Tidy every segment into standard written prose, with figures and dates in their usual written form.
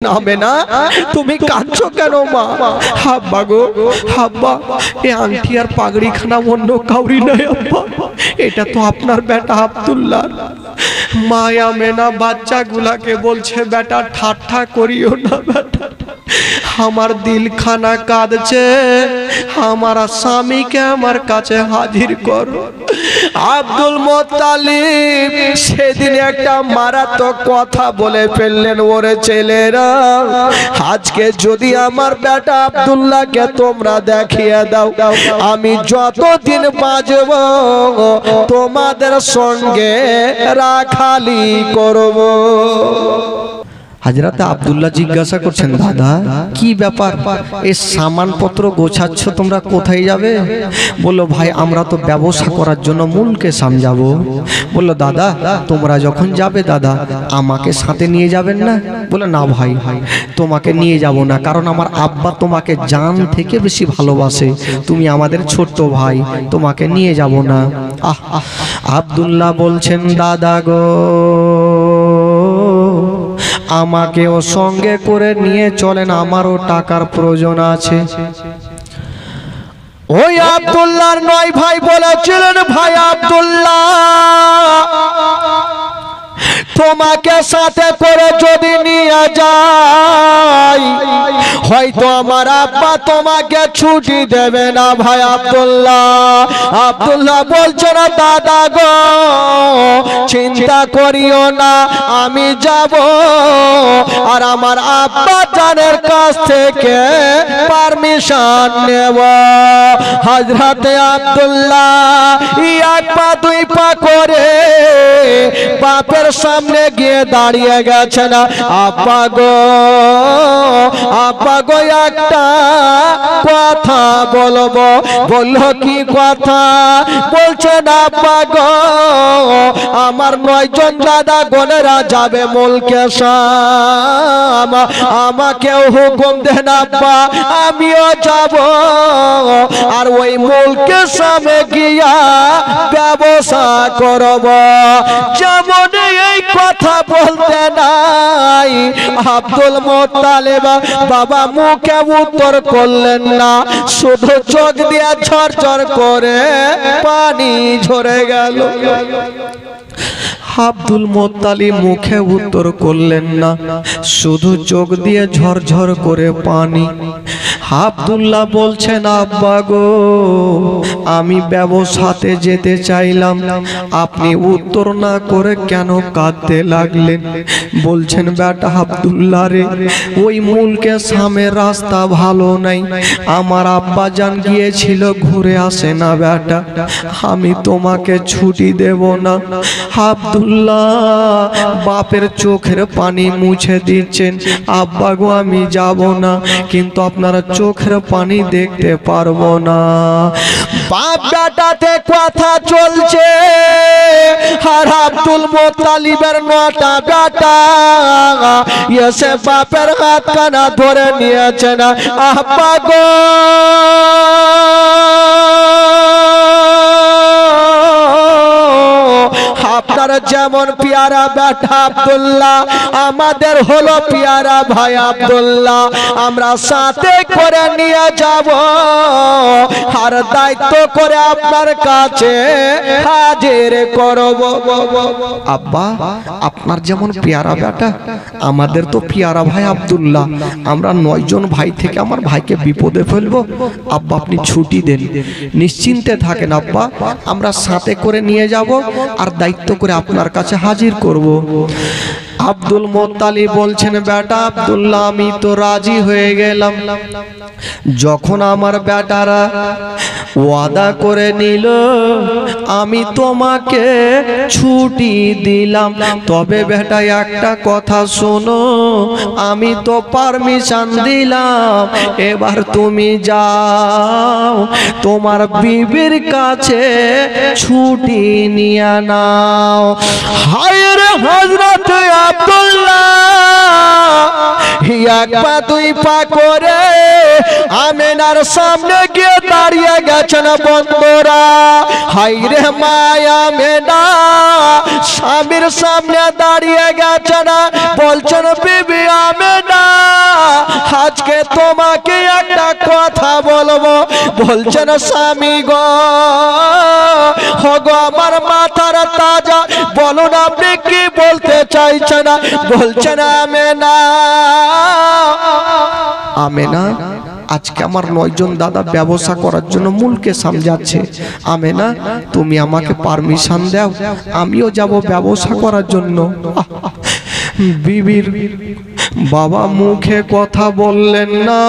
নামে না তুমি কাঁদছো কেন মা? হাব্বা গো হাব্বা, এই আংটি আর পাগড়ি খানা অন্য কাউরি নাই আব্বা, এটা তো আপনার বেটা আব্দুল্লাহ। মায়া মেনা বাচ্চাগুলাকে বলছে বেটা ঠাট্টা করিও না বেটা, আমার দিল খানা কাঁদছে, আমার স্বামীকে আমার কাছে হাজির করো। আব্দুল মুত্তালিব সেদিন একটা মারাত্মক কথা বলে ফেললেন, ওরে ছেলেরা আজকে যদি আমার বেটা আব্দুল্লাহকে তোমরা দেখিয়ে দাও, আমি যতদিন বাঁচব তোমাদের সঙ্গে রাখালি করব। হাজরাতে আব্দুল্লাহ জিজ্ঞাসা করছেন, দাদা কি ব্যাপার, এই সামানপত্র গোছাচ্ছ, তোমরা কোথায় যাবে? বললো, ভাই আমরা তো ব্যবসা করার জন্য মূলকে সামজাবো। বললো, দাদা তোমরা যখন যাবে দাদা আমাকে সাথে নিয়ে যাবেন না? বলে, না ভাই তোমাকে নিয়ে যাব না, কারণ আমার আব্বা তোমাকে জান থেকে বেশি ভালোবাসে, তুমি আমাদের ছোট্ট ভাই, তোমাকে নিয়ে যাব না। আব্দুল্লাহ বলছেন, দাদা গো আমাকেও সঙ্গে করে নিয়ে চলেন, আমারও টাকার প্রয়োজন আছে। ওই আব্দুল্লাহর নয় ভাই বলেছিলেন, ভাই আব্দুল্লাহ তোমাকে সাথে করে যদি নিয়ে যাই হয়তো আমার আব্বা তোমাকে ছুটি দেবে না। ভাই আব্দুল্লাহ বলছে না, দাদা গো চিন্তা করিও না, আমি যাব আর আমার আব্বা জানের কাছ থেকে পারমিশন নেব। হযরতে আব্দুল্লাহ এক পা দুই পা করে বাপের সামনে গিয়ে দাঁড়িয়ে গেছেন। আব্বা গো একটা কথা বলবো। বললো, কি কথা? বলছেন, আব্বা গো আমার 9 জন দাদা বোনেরা যাবে মুলকে শাম, আমাকেও হুকুম দেন আব্বা, আমিও যাব আর ওই মুলকে শামে গিয়া ব্যবসা করব। যেমন এই কথা বলতে নাই আব্দুল মুত্তালিব বাবা মুখে উত্তর করলেন না, শুধু চোখ দিয়ে ঝরঝর করে পানি ঝরে গেল। আব্দুল মুত্তালিব মুখে উত্তর করলেন না, শুধু চোখ দিয়ে ঝরঝর করে পানি। আব্দুল্লাহ বলছেন, আব্বা গো আমি ব্যবসাতে যেতে চাইলাম, আপনি উত্তর না করে কেন কাঁদতে লাগলেন? বলছেন, বেটা আব্দুল্লাহ রে ওই মুলকে সামের রাস্তা ভালো নাই, আমার আব্বা জান গিয়েছিল ঘুরে আসে না বেটা, আমি তোমাকে ছুটি দেব না। আব্দুল্লাহ বাপের চোখের পানি মুছে দিচ্ছেন, আব্বা গো আমি যাব না, কিন্তু আপনারা চোখের পানি দেখতে পারবো না। বাপ বেটাতে কথা চলছে আর আব্দুল মুত্তালিবের 9টা বেটা এসে বাপের হাত কানা ধরে নিয়েছেন। আব্বা গো আপনার যেমন পিয়ারা বেটা আব্দুল্লাহ আমাদের হলো পিয়ারা ভাই আব্দুল্লাহ, আমরা সাথে করে নিয়ে যাব আর দায়িত্ব করে আপনার কাছে হাজির করব। আব্বা আপনার যেমন পিয়ারা বেটা আমাদের তো পিয়ারা ভাই আব্দুল্লাহ, আমরা 9 জন ভাই থেকে আমার ভাইকে বিপদে ফেলবো, আব্বা আপনি ছুটি দেন, নিশ্চিন্তে থাকেন আব্বা, আমরা সাথে করে নিয়ে যাব আর দায়িত্ব করে আপনার কাছে হাজির করব। আব্দুল মুত্তালিব বলছেন, বেটা আব্দুল্লাহ আমি তো রাজি হয়ে গেলাম, যখন আমার বেটারা ওয়াদা করে নিল আমি তোমাকে ছুটি দিলাম, তবে বেটা একটা কথা শোনো, আমি তো পারমিশন দিলাম, এবার তুমি যাও তোমার বিবির কাছে ছুটি নিয়ে নাও। হায় রে হযরত আব্দুল্লাহ এক পা দুই পা করে আমেনার সামনে গিয়ে দাঁড়িয়ে গেছেন বন্ধুরা। হায় রে মায়া মেনা স্বামীর সামনে দাঁড়িয়ে গেছেন, বলছেন বিবি আমেনা আজকে তোমাকে একটা কথা বলবো। বলছেন স্বামী গো, গো আমার মাথার তাজা, বলুন আপনি কি বলতে চাইছেন? বলছেন আমেনা। আমেনা, আজকে আমার 9 জন দাদা ব্যবসা করার জন্য মুলকে সামজাচ্ছে। আমেনা, তুমি আমাকে পারমিশন দাও, আমিও যাব ব্যবসা করার জন্য। বিবির বাবা মুখে কথা বললেন না,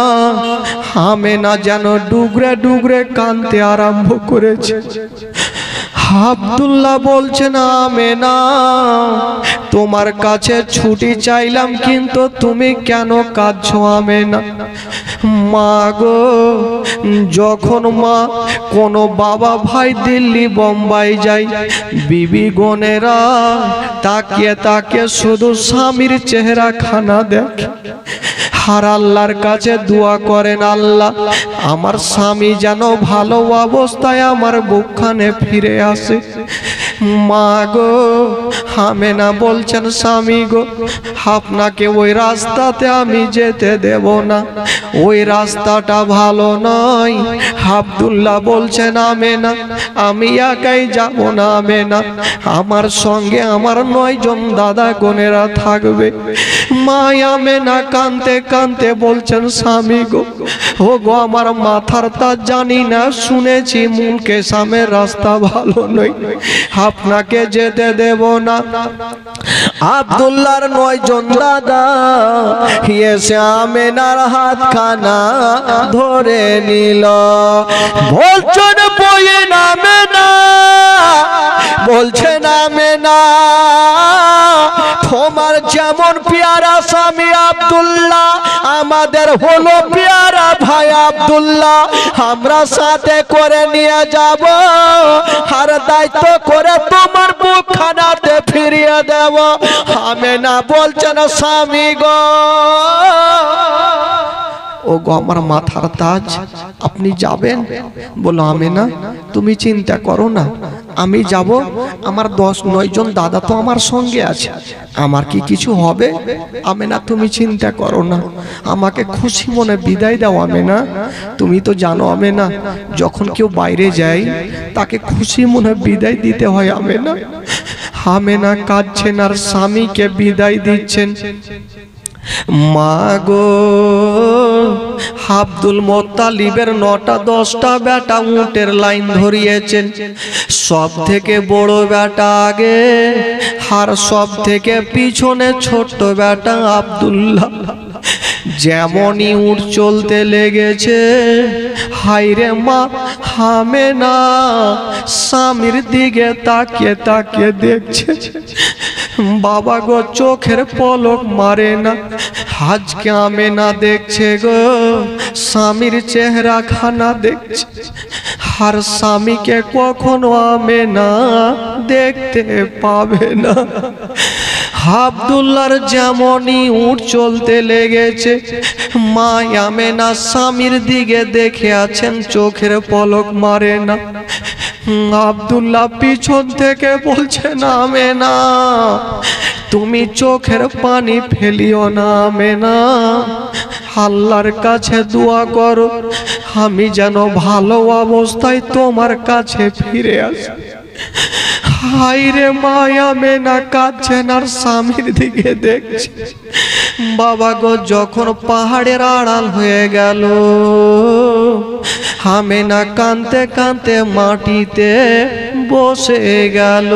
আমেনা যেন ডুগরে ডুগরে কাঁদতে আরম্ভ করেছে। আব্দুল্লাহ বলছেন আমেনা, তোমার কাছে ছুটি চাইলাম, কিন্তু তুমি কেন কাঁদছো আমেনা? মা গো, যখন মা কোনো বাবা ভাই দিল্লি বোম্বাই যায়, বিবি গনেরা তাকিয়ে তাকিয়ে শুধু স্বামীর চেহারা খানা দেখে। আর আল্লাহর কাছে দোয়া করেন, আল্লাহ আমার স্বামী যেন ভালো অবস্থায় আমার বুকখানে ফিরে আসে। মা গো, আমেনা বলছেন স্বামী গো, আপনাকে ওই রাস্তাতে আমি যেতে দেব না, ওই রাস্তাটা ভালো নয়। আব্দুল্লাহ বলছেন আমেনা, আমি একাই যাব না আমেনা, আমার সঙ্গে আমার 9 জন দাদা বোনেরা থাকবে। মা আমেনা কাঁদতে কাঁদতে বলছেন স্বামী গো, ও গো আমার মাথার তাজ, জানি না শুনেছি মুলকে সামের রাস্তা ভালো নয়, আপনাকে যেতে দেব না। আব্দুল্লাহর 9 জন দাদা এসে আমেনার হাতখানা ধরে নিল। বলছেন বইয়ে নামে না, বলছেন আমেনা, তোমার যেমন পেয়ারা স্বামী আব্দুল্লাহ, আমাদের হলো পেয়ারা ভাই আব্দুল্লাহ, আমরা সাথে করে নিয়ে যাব, আর দায়িত্ব করে তোমার বুকখানাতে ফিরিয়ে দেব। আমেনা বলছেন স্বামী গো, ও গো আমার মাথার তাজ, আপনি যাবেন? বলো আমেনা, তুমি চিন্তা করো না, আমি যাব, আমার 10-9 জন দাদা তো আমার সঙ্গে আছে, আমার কি কিছু হবে? আমেনা তুমি চিন্তা করো না, আমাকে খুশি মনে বিদায় দাও আমেনা। তুমি তো জানো আমেনা, যখন কেউ বাইরে যায় তাকে খুশি মনে বিদায় দিতে হয় আমেনা। আমেনা কাঁদছেন আর স্বামীকে বিদায় দিচ্ছেন। মা গো, আব্দুল মোত্তালিবের 9টা-10টা বেটা উটের লাইন ধরিয়েছেন, সব থেকে বড় বেটা আগে, আর সব থেকে পিছনে ছোট্ট বেটা আব্দুল্লাহ। যেমনই উট চলতে লেগেছে, হায়রে মা আমেনা স্বামীর দিকে তাকিয়ে তাকিয়ে দেখছে। বাবা গো, চোখের পলক মারে না। আজকে আমেনা দেখছে গো, স্বামীর চেহারা খানা দেখছে, আর স্বামীকে কখনো আমেনা দেখতে পাবে না। আব্দুল্লাহর যেমনই উট চলতে লেগেছে, মা আমেনা স্বামীর দিকে দেখে আছেন, চোখের পলক মারে না। আব্দুল্লাহ পিছন থেকে বলছেন আমেনা, তুমি চোখের পানি ফেলিও না আমেনা, আল্লাহর কাছে দোয়া করো আমি যেন ভালো অবস্থায় তোমার কাছে ফিরে আসি। হায়রে মা আমেনা কাঁদছেন আর স্বামীর দিকে দেখছে। বাবা গো, যখন পাহাড়ের আড়াল হয়ে গেল, আমেনা কাঁদতে কাঁদতে মাটিতে বসে গেল।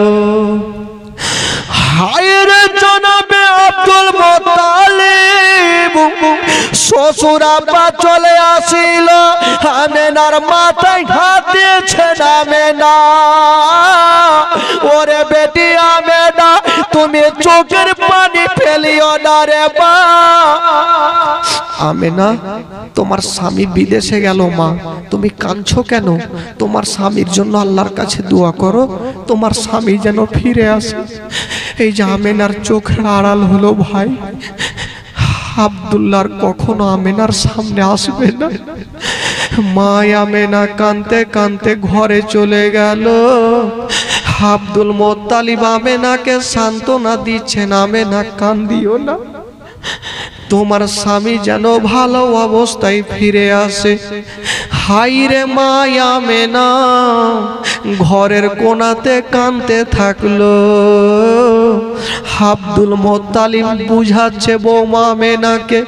হায়রে জনাবে আব্দুল মোত্তালিব, শ্বশুর আব্বা চলে আসিল, আমেনার মাথায় হাত দিয়েছেন আমেনা। ওরে বেটি আমেনা, তুমি চোখের পানি ফেলিও না রে মা। আমেনা, তোমার স্বামী বিদেশে গেল মা, তুমি কাঁদছো কেন? তোমার স্বামীর জন্য আল্লাহর কাছে দোয়া করো, তোমার স্বামী যেন ফিরে আসে। এই যে আমেনার চোখের আড়াল হলো ভাই, আব্দুল্লাহর কখনো আমেনার সামনে আসবে না। মা আমেনা কাঁদতে কাঁদতে ঘরে চলে গেল। আব্দুল মোত্তালিব আমেনাকে সান্ত্বনা দিচ্ছেন, আমেনা কান্দিও না, তোমার স্বামী যেন ভালো অবস্থায় ফিরে আসে। হাই রে মা আমেনা ঘরের কোণাতে কাঁদতে থাকলো। আব্দুল মোত্তালিব বুঝাচ্ছে বৌমা আমেনাকে।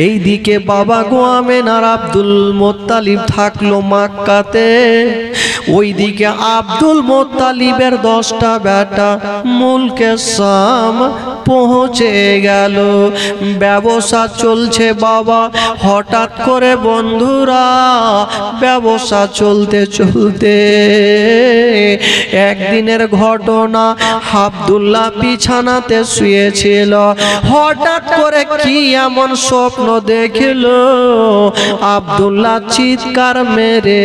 এইদিকে বাবা গো আমেনার আব্দুল মোত্তালিব থাকলো মক্কাতে। ওইদিকে আব্দুল মোত্তালিবের 10টা বেটা মুলকে শাম পৌঁছে গেল। ব্যবসা চলছে বাবা। হঠাৎ করে বন্ধুরা ব্যবসা চলতে চলতে একদিনের ঘটনা, আব্দুল্লাহ বিছানাতে শুয়েছিল। হঠাৎ করে কি এমন স্বপ্ন দেখল, আব্দুল্লাহ চিৎকার মেরে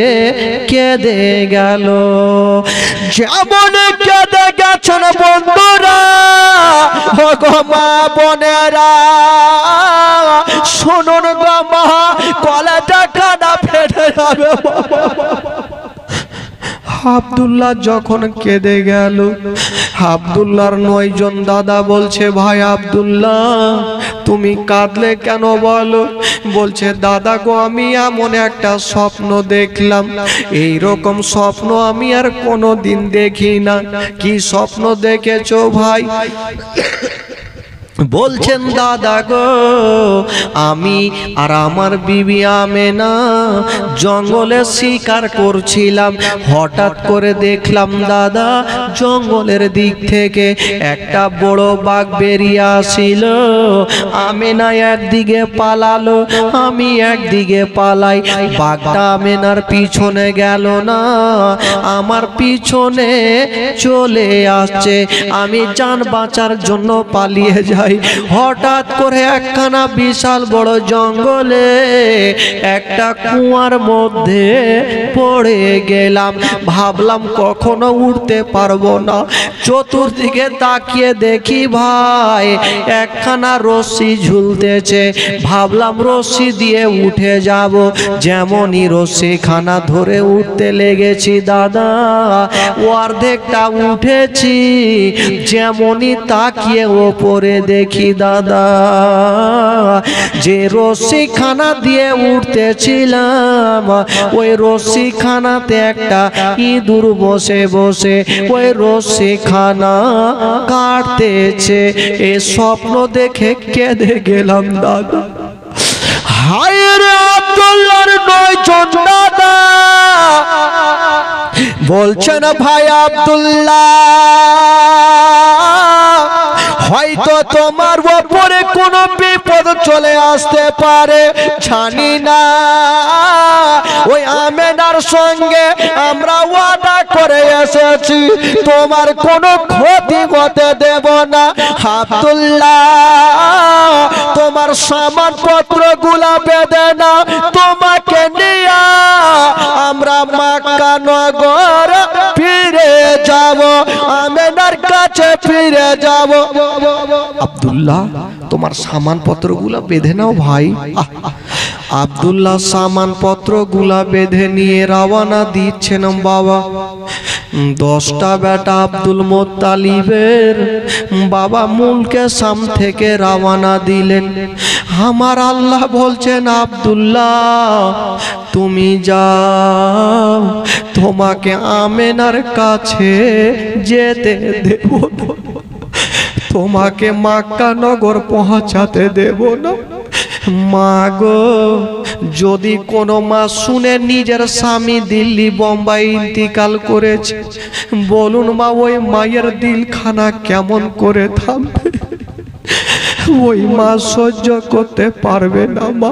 কেঁদে গেল। যেমন কেঁদে গেছেন বন্ধুরা, মা বোনেরা শুনুন গো মা, কলেজা কাটা ফেটে যাবে। আব্দুল্লাহ যখন কেঁদে গেল, আব্দুল্লাহর 9 জন দাদা বলছে ভাই আব্দুল্লাহ তুমি কাঁদলে কেন বলো? বলছে দাদা গো আমি এমন একটা স্বপ্ন দেখলাম, এই রকম স্বপ্ন আমি আর কোনোদিন দেখি না। কি স্বপ্ন দেখেছো ভাই? বলছেন দাদা গো আমি আর আমার বিবি আমেনা জঙ্গলে শিকার করছিলাম। হঠাৎ করে দেখলাম দাদা জঙ্গলের দিক থেকে একটা বড় বাঘ বেরিয়ে আসিল। আমেনা একদিকে পালালো, আমি একদিকে পালাই। বাঘটা আমেনার পিছনে গেল না, আমার পিছনে চলে আসছে। আমি জান বাঁচার জন্য পালিয়ে যাই। হঠাৎ করে একখানা বিশাল বড় জঙ্গলে একটা কুয়ার মধ্যে পড়ে গেলাম। ভাবলাম কখনো উঠতে পারবো না। চতুর্দিকে তাকিয়ে দেখি ভাই একখানা রশি ঝুলতেছে। ভাবলাম রশি দিয়ে উঠে যাব। যেমনই রশি খানা ধরে উঠতে লেগেছি দাদা, অর্ধেকটা উঠেছি। যেমনই তাকিয়ে ওপরে দেখি দাদা যে রশি খানা দিয়ে উঠতেছিলাম, ওই রশি খানাতে একটা ইঁদুর বসে বসে ওই রশি খানা কাটতেছে। এ স্বপ্ন দেখে কেঁদে গেলাম দাদা। হায় রে আব্দুল্লাহর 9 জন দাদা বলছেন ভাই আব্দুল্লাহ হয়তো তোমার উপরে কোনো বিপদ চলে আসতে পারে, জানি না। ওই আমেনার সঙ্গে আমরা ওয়াদা করে এসেছি তোমার কোনো ক্ষতি হতে দেব না। আব্দুল্লাহ তোমার সামানপত্র গুলা বেঁধে না, তোমাকে নিয়ে আমরা মক্কা নগর ফিরে যাব, আমেনার কাছে ফিরে যাব। আব্দুল্লাহ তোমার সামানপত্র গুলা বেঁধে নাও ভাই। আব্দুল্লাহ সামানপত্র গুলা বেঁধে নিয়ে রওনা দিচ্ছেন বাবা। 10টা বেটা আব্দুল মোত্তালিবের বাবা মুলকে শাম থেকে রওনা দিলেন। আমার আল্লাহ বলছেন আব্দুল্লাহ তুমি যাও, তোমাকে আমেনার কাছে যেতে দেব না, তোমাকে মক্কা নগর পৌঁছাতে দেব না। মা গো যদি কোনো মা শুনে নিজের স্বামী দিল্লি বোম্বাই ইন্তিকাল করেছে, বলুন মা ওই মায়ের দিলখানা কেমন করে থামবে? ওই মা সহ্য করতে পারবে না মা।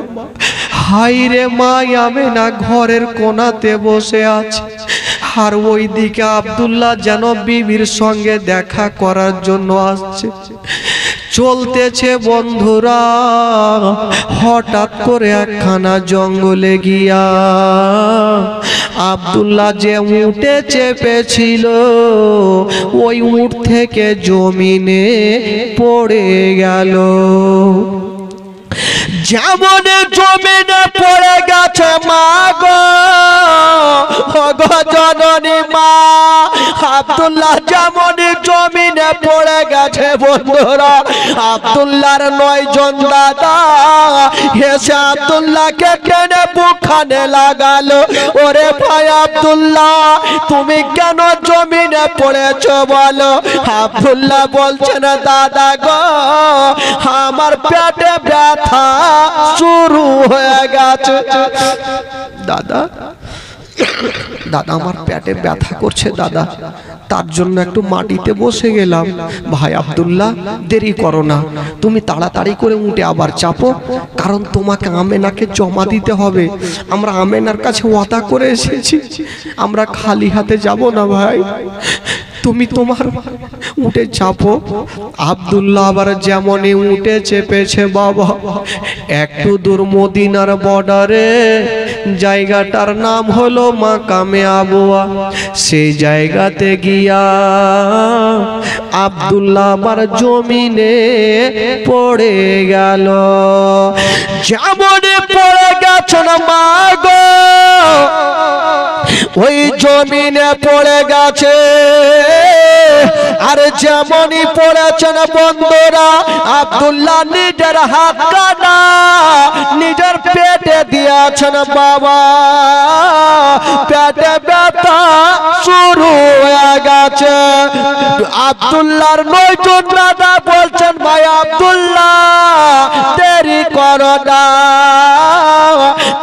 হাই রে মা আমেনা ঘরের কোণাতে বসে আছে, আর ওইদিকে আব্দুল্লাহ যেন বিবির সঙ্গে দেখা করার জন্য আসছে। চলতেছে বন্ধুরা। হঠাৎ করে একখানা জঙ্গলে গিয়া আব্দুল্লাহ যে উঠে চেপেছিল ওই উঠ থেকে জমিনে পড়ে গেল। যেমন জমিনে পড়ে গেছে মা গো জননী মা আব্দুল্লাহ যেমন জমিনে পড়ে গেছে বন্ধুরা আব্দুল্লাহর 9 জন দাদা এসে আব্দুল্লাহকে টেনে বুকখানে লাগালো ওরে ভাই আব্দুল্লাহ তুমি কেন জমিনে পড়েছো বলো আব্দুল্লাহ বলছেন দাদা গো আমার পেটে ব্যথা শুরু হয়ে গেছে দাদা দাদা আমার পেটে ব্যথা করছে দাদা তার জন্য একটু মাটিতে বসে গেলাম ভাই আব্দুল্লাহ দেরি করো না তুমি তাড়াতাড়ি করে উঠে আবার চাপো কারণ তোমাকে আমেনাকে জমা দিতে হবে আমরা আমেনার কাছে ওয়াদা করে এসেছি আমরা খালি হাতে যাব না ভাই তুমি তোমার উঠে চাপো আব্দুল্লাহ আবার যেমনই উঠে চেপেছে বাবা একটু দূর মদিনার বর্ডারে জায়গাটার নাম হলো মাকামে আবুয়া সেই জায়গাতে গিয়া আব্দুল্লাহ আবার জমিনে পড়ে গেল যেমনই পড়ে গেছেন মা গো ওই জমিনে পড়ে গেছে আর যেমনই পড়েছেন বন্ধুরা আব্দুল্লাহ নিজের হাত কাটা নিজের পেটে দিয়েছেন বাবা পেটে ব্যথা শুরু হয়ে গেছে আব্দুল্লাহর 9 জন দাদা বলছেন ভাই আব্দুল্লাহ দেরি করো না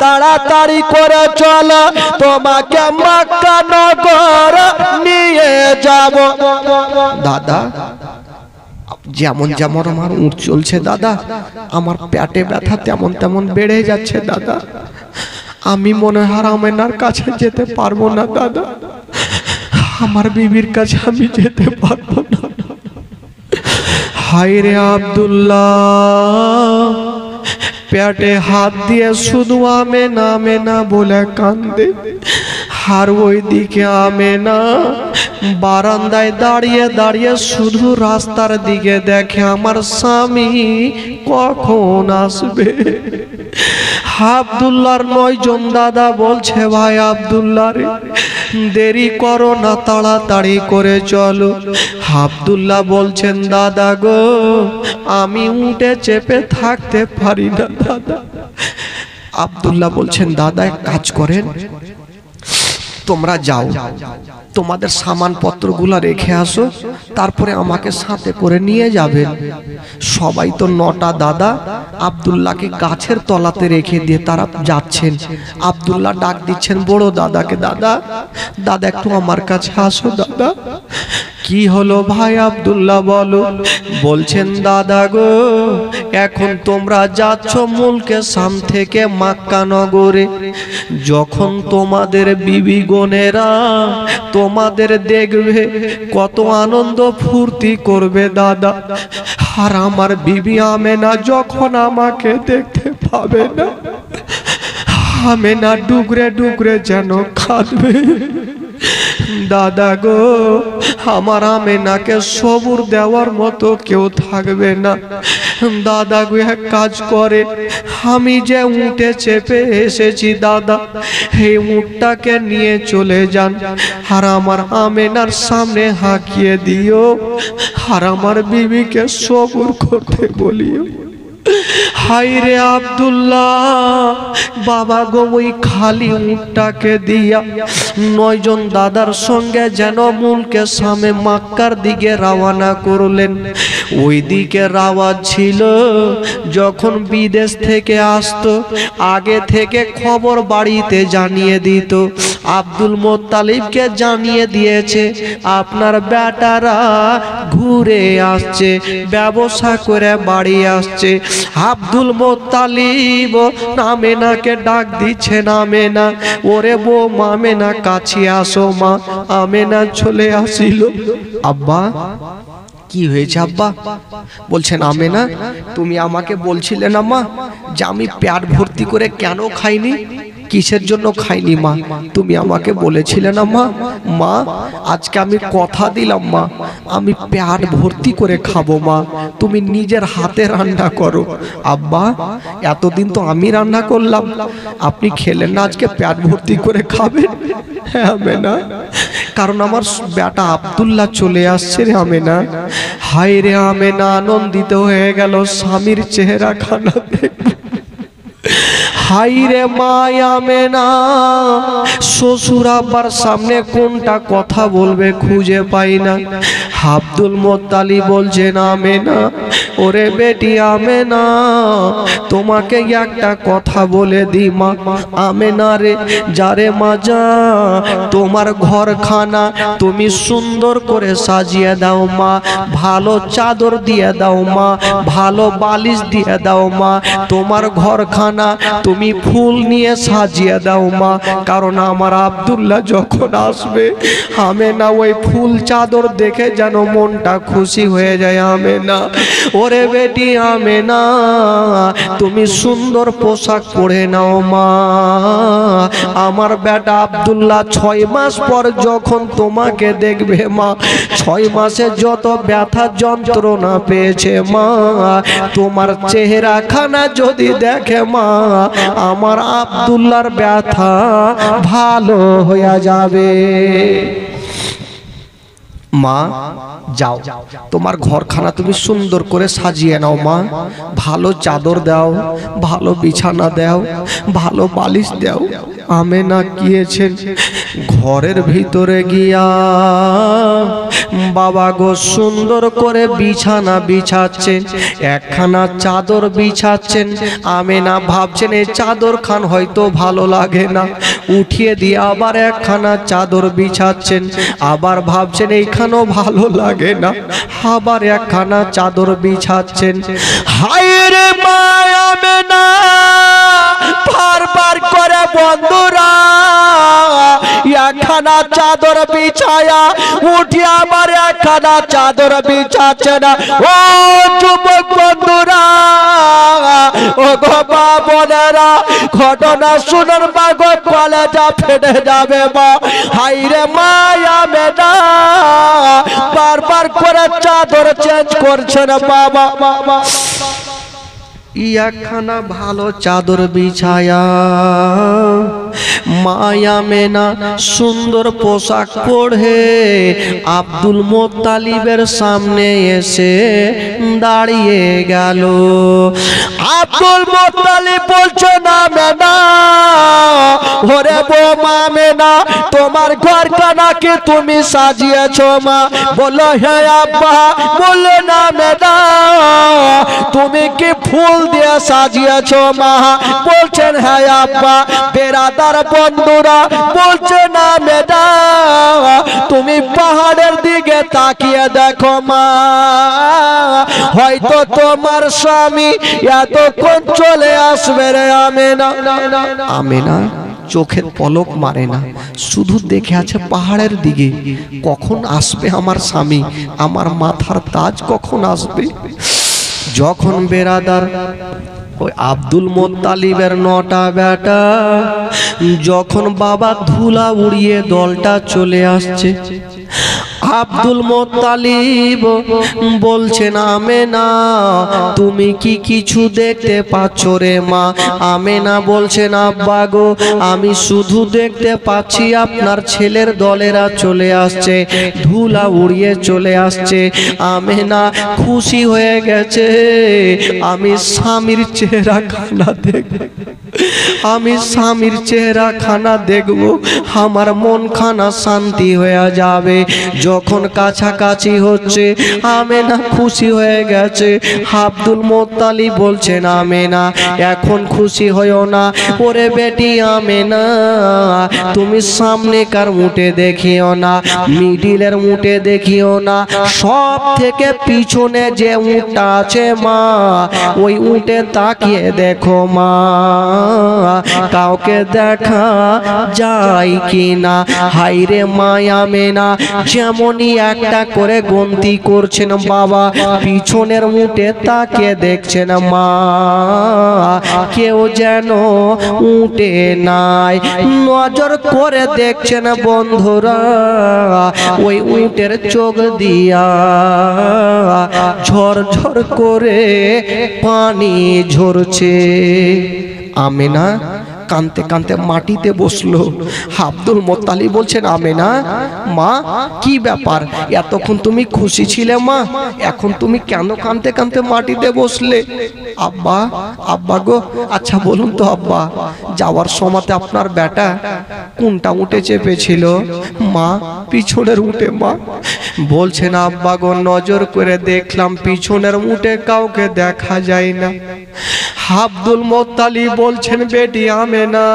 তাড়াতাড়ি করে চলো তোমাকে মক্কা নগর নিয়ে যাব দাদা যেমন যেমন আমার উঠ চলছে দাদা আমার পেটে ব্যথা তেমন তেমন বেড়ে যাচ্ছে দাদা আমি মনে হয় আমেনার কাছে যেতে পারবো না দাদা আমার বিবির কাছে আমি যেতে পারবো না হায় রে আব্দুল্লাহ পেটে হাত দিয়ে শুধু আমেনা আমেনা বলে কান্দে আর ওইদিকে আমেনা বারান্দায় দাঁড়িয়ে দাঁড়িয়ে শুধু রাস্তার দিকে দেখে আমার স্বামী কখন আসবে আব্দুল্লাহর 9 জন দাদা বলছে ভাই আব্দুল্লাহ রে দেরি করো না তাড়াতাড়ি করে চলো আব্দুল্লাহ বলছেন দাদা গো আমি উঠে চেপে থাকতে পারি না দাদা আব্দুল্লাহ বলছেন দাদা এক কাজ করেন তোমরা যাও তোমাদের সামানপত্রগুলো রেখে আসো তারপরে আমাকে সাথে করে নিয়ে যাবেন সবাই তো 9টা দাদা আব্দুল্লাহকে গাছের তলাতে রেখে দিয়ে তারা যাচ্ছেন আব্দুল্লাহ ডাক দিচ্ছেন বড় দাদাকে দাদা দাদা একটু আমার কাছে আসো দাদা কি হলো ভাই আব্দুল্লাহ বলো বলছেন দাদা গো এখন তোমরা যাচ্ছ মুলকে শাম থেকে মক্কা নগরে যখন তোমাদের বিবি গনেরা তোমাদের দেখবে কত আনন্দ ফুর্তি করবে দাদা আর আমার বিবি আমেনা যখন আমাকে দেখতে পাবে না আমেনা ডুগরে ডুগরে যেন কাঁদবে দাদা গো আমার আমেনাকে সবুর দেওয়ার মতো কেউ থাকবে না দাদা গো এক কাজ করে আমি যে উঠে চেপে এসেছি দাদা এই উটটাকে নিয়ে চলে যান আর আমার আমেনার সামনে হাঁকিয়ে দিও আর আমার বিবিকে সবুর করতে বলিও হায় রে আব্দুল্লাহ বাবা গো ওই খালি উটটাকে দিয়া 9 জন দাদার সঙ্গে যেন মুলকে সামে মক্কার দিকে রওনা করলেন ওই দিকে রাওয়াজ ছিল যখন বিদেশ থেকে আসতো আগে থেকে খবর বাড়িতে জানিয়ে দিত আব্দুল মোত্তালিবকে জানিয়ে দিয়েছে আপনার বেটারা ঘুরে আসছে ব্যবসা করে বাড়ি আসছে আব্দুল মোত্তালিব আমেনাকে ডাক দিচ্ছে আমেনা ওরে বউ আমেনা কাছে আসো মা আমেনা চলে আসিল আব্বা কি হয়েছে আব্বা বলছেন আমেনা তুমি আমাকে বলছিলে না মা যে আমি পেট ভর্তি করে কেন খাইনি কিসের জন্য খাইনি মা তুমি আমাকে বলেছিলে না মা মা আজকে আমি কথা দিলাম মা আমি পেট ভর্তি করে খাবো মা, তুমি নিজের হাতে রান্না করো। আব্বা এতদিন তো আমি রান্না করলাম, আপনি খেলেন না, আজকে পেট ভর্তি করে খাবেন? হ্যাঁ আমেনা, কারণ আমার বেটা আব্দুল্লাহ চলে আসছে রে আমেনা। হায় রে আমেনা, আনন্দিত হয়ে গেল স্বামীর চেহারা খানা দেখে। হাই রে মায়া আমেনা, শ্বশুর আব্বার সামনে কোনটা কথা বলবে খুঁজে পাই না। আব্দুল মোত্তালিব বলছেন আমেনা, ওরে বেটি আমেনা, তোমাকে একটা কথা বলে দি মা। আমেনা রে, যারে মা যা, তোমার ঘরখানা তুমি সুন্দর করে সাজিয়ে দাও মা, ভালো চাদর দিয়ে দাও মা, ভালো বালিশ দিয়ে দাও মা, তোমার ঘরখানা তুমি ফুল নিয়ে সাজিয়ে দাও মা, কারণ আমার আব্দুল্লাহ যখন আসবে আমেনা ওই ফুল চাদর দেখে যেন মনটা খুশি হয়ে যায় আমেনা। ওরে বেটি আমেনা, তুমি সুন্দর পোশাক পরে নাও মা, আমার বেটা আব্দুল্লাহ 6 মাস পর যখন তোমাকে দেখবে মা, 6 মাসে যত ব্যথা যন্ত্রণা পেয়েছে মা, তোমার চেহারা খানা যদি দেখে মা, আমার আব্দুল্লাহর ব্যথা ভালো হয়ে যাবে। মা যাও, তোমার ঘরখানা তুমি সুন্দর করে সাজিয়ে নাও মা, ভালো চাদর দাও, ভালো বিছানা দাও, ভালো বালিশ দাও। আমেনা গিয়েছেন ঘরের ভিতরে গিয়া, বাবা গো সুন্দর করে বিছানা বিছাচ্ছেন, একখানা চাদর বিছাচ্ছেন। আমেনা ভাবছেন এই চাদর খান হয়তো ভালো লাগে না, উঠিয়ে দিয়ে আবার একখানা চাদর বিছাচ্ছেন, আবার ভাবছেন এইখানেও ভালো লাগে না, আবার একখানা চাদর বিছাচ্ছেন। হায় রে মা আমেনা, বারবার করে বন্ধুরা একখানা চাদর বিছায়া উঠে আবার একখানা চাদর বিছাচ্ছে না। ও যুবক বন্ধুরা, ও গো বাবনেরা, ঘটনা শুনার মাগো কলেজা ফেটে যাবে মা। হাই রে মায়া মেনা, বারবার করে চাদর চেঞ্জ করছে না বাবা। বাবা একখানা ভালো চাদর বিছায়া মায়া মেনা সুন্দর পোশাক পরে আব্দুল মোত্তালিবের সামনে এসে দাঁড়িয়ে গেল। আব্দুল মোত্তালিব বলছে না মেনা, ওরে বোমা মেনা, তোমার ঘরখানাকে তুমি সাজিয়েছো মা? বলো হে আব্বা। বললো না মেনা, তুমি কি ফুল দিয়ে সাজিয়েছো মা? বলছেন হ্যাঁ আব্বা। বেরাদার বন্ধুরা বলছে না মেনা, তুমি পাহাড়ের দিকে তাকিয়ে দেখো মা, হয়তো তোমার স্বামী এতক্ষণ চলে আসবে রে আমেনা। আমেনা চোখের পলক মারে না, শুধু দেখে আছে পাহাড়ের দিকে, কখন আসবে আমার স্বামী, আমার মাথার তাজ কখন আসবে। যখন বেরাদার ওই আব্দুল মোত্তালিবের 9টা বেটা যখন বাবা ধুলা উড়িয়ে দলটা চলে আসছে, আব্দুল মোত্তালিব বলছেন আমেনা, তুমি কি কিছু দেখতে পাচ্ছ রে মা? আমেনা বলছেন আব্বা গো, আমি শুধু দেখতে পাচ্ছি আপনার ছেলের দলেরা চলে আসছে, ধুলা উড়িয়ে চলে আসছে। আমেনা খুশি হয়ে গেছে, আমি স্বামীর চেহারা খানা দেখব, আমি স্বামীর চেহারা খানা দেখব, আমার মন খানা শান্তি হয়ে যাবে। যখন কাছাকাছি হচ্ছে আমেনা খুশি হয়ে গেছে। আব্দুল মোত্তালিব বলছেন আমেনা এখন খুশি হইও না, ওরে বেটি আমেনা, তুমি সামনেকার উঠে দেখিও না, মিডিলের উঠে দেখিও না, সব থেকে পিছনে যে উটটা আছে মা, ওই উটে তাকিয়ে দেখো মা, কাউকে দেখা যায় কিনা। হাইরে মায়া মেনা যেমনই একটা করে গন্তি করছেন বাবা, পিছনের মুটে তাকে দেখছেন মা, কেউ যেন উঠে নাই। নজর করে দেখছেন বন্ধুরা, ওই উটের চোখ দিয়া ঝরঝর করে পানি ঝরছে। আমেনা কানতে কানতে মাটিতে বসলো। আব্দুল মোত্তালিব বলছেন, আমেনা মা কি ব্যাপার, এতক্ষণ তুমি খুশি ছিলে মা, এখন তুমি কেন কানতে কানতে মাটিতে বসলে? আব্বা আব্বা গো, আচ্ছা বলুন তো আব্বা, যাওয়ার সময়তে আপনার বেটা কোনটা উঠে চেপেছিল? মা পিছনের উঠে। মা বলছেন, আব্বা গো নজর করে দেখলাম পিছনের উঠে কাউকে দেখা যায় না। আব্দুল মোত্তালিব বলছেন, বেটি আমেনা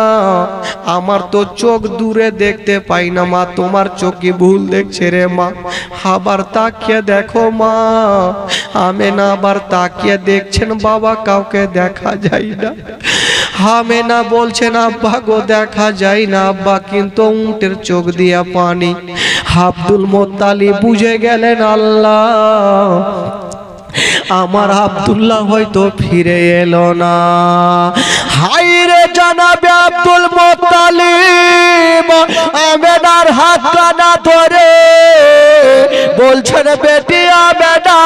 আমার তো চোখ দূরে দেখতে পাই না মা, তোমার চোখ কি ভুল দেখছে রে মা? আবার তাকিয়ে দেখো মা। আমেনা আবার তাকিয়ে দেখছেন, বাবা কাউকে দেখা যায় না। আমেনা বলছেন, আব্বা গো দেখা যায় না আব্বা, কিন্তু উটের চোখ দিয়া পানি। আব্দুল মোত্তালিব বুঝে গেলেন, আল্লাহ আমার আব্দুল্লাহ হয়তো ফিরে এলো না। হায়রে জনাবে আব্দুল মোত্তালিব আমেনার হাত কানা ধরে বলছেন, বেটি আমেনা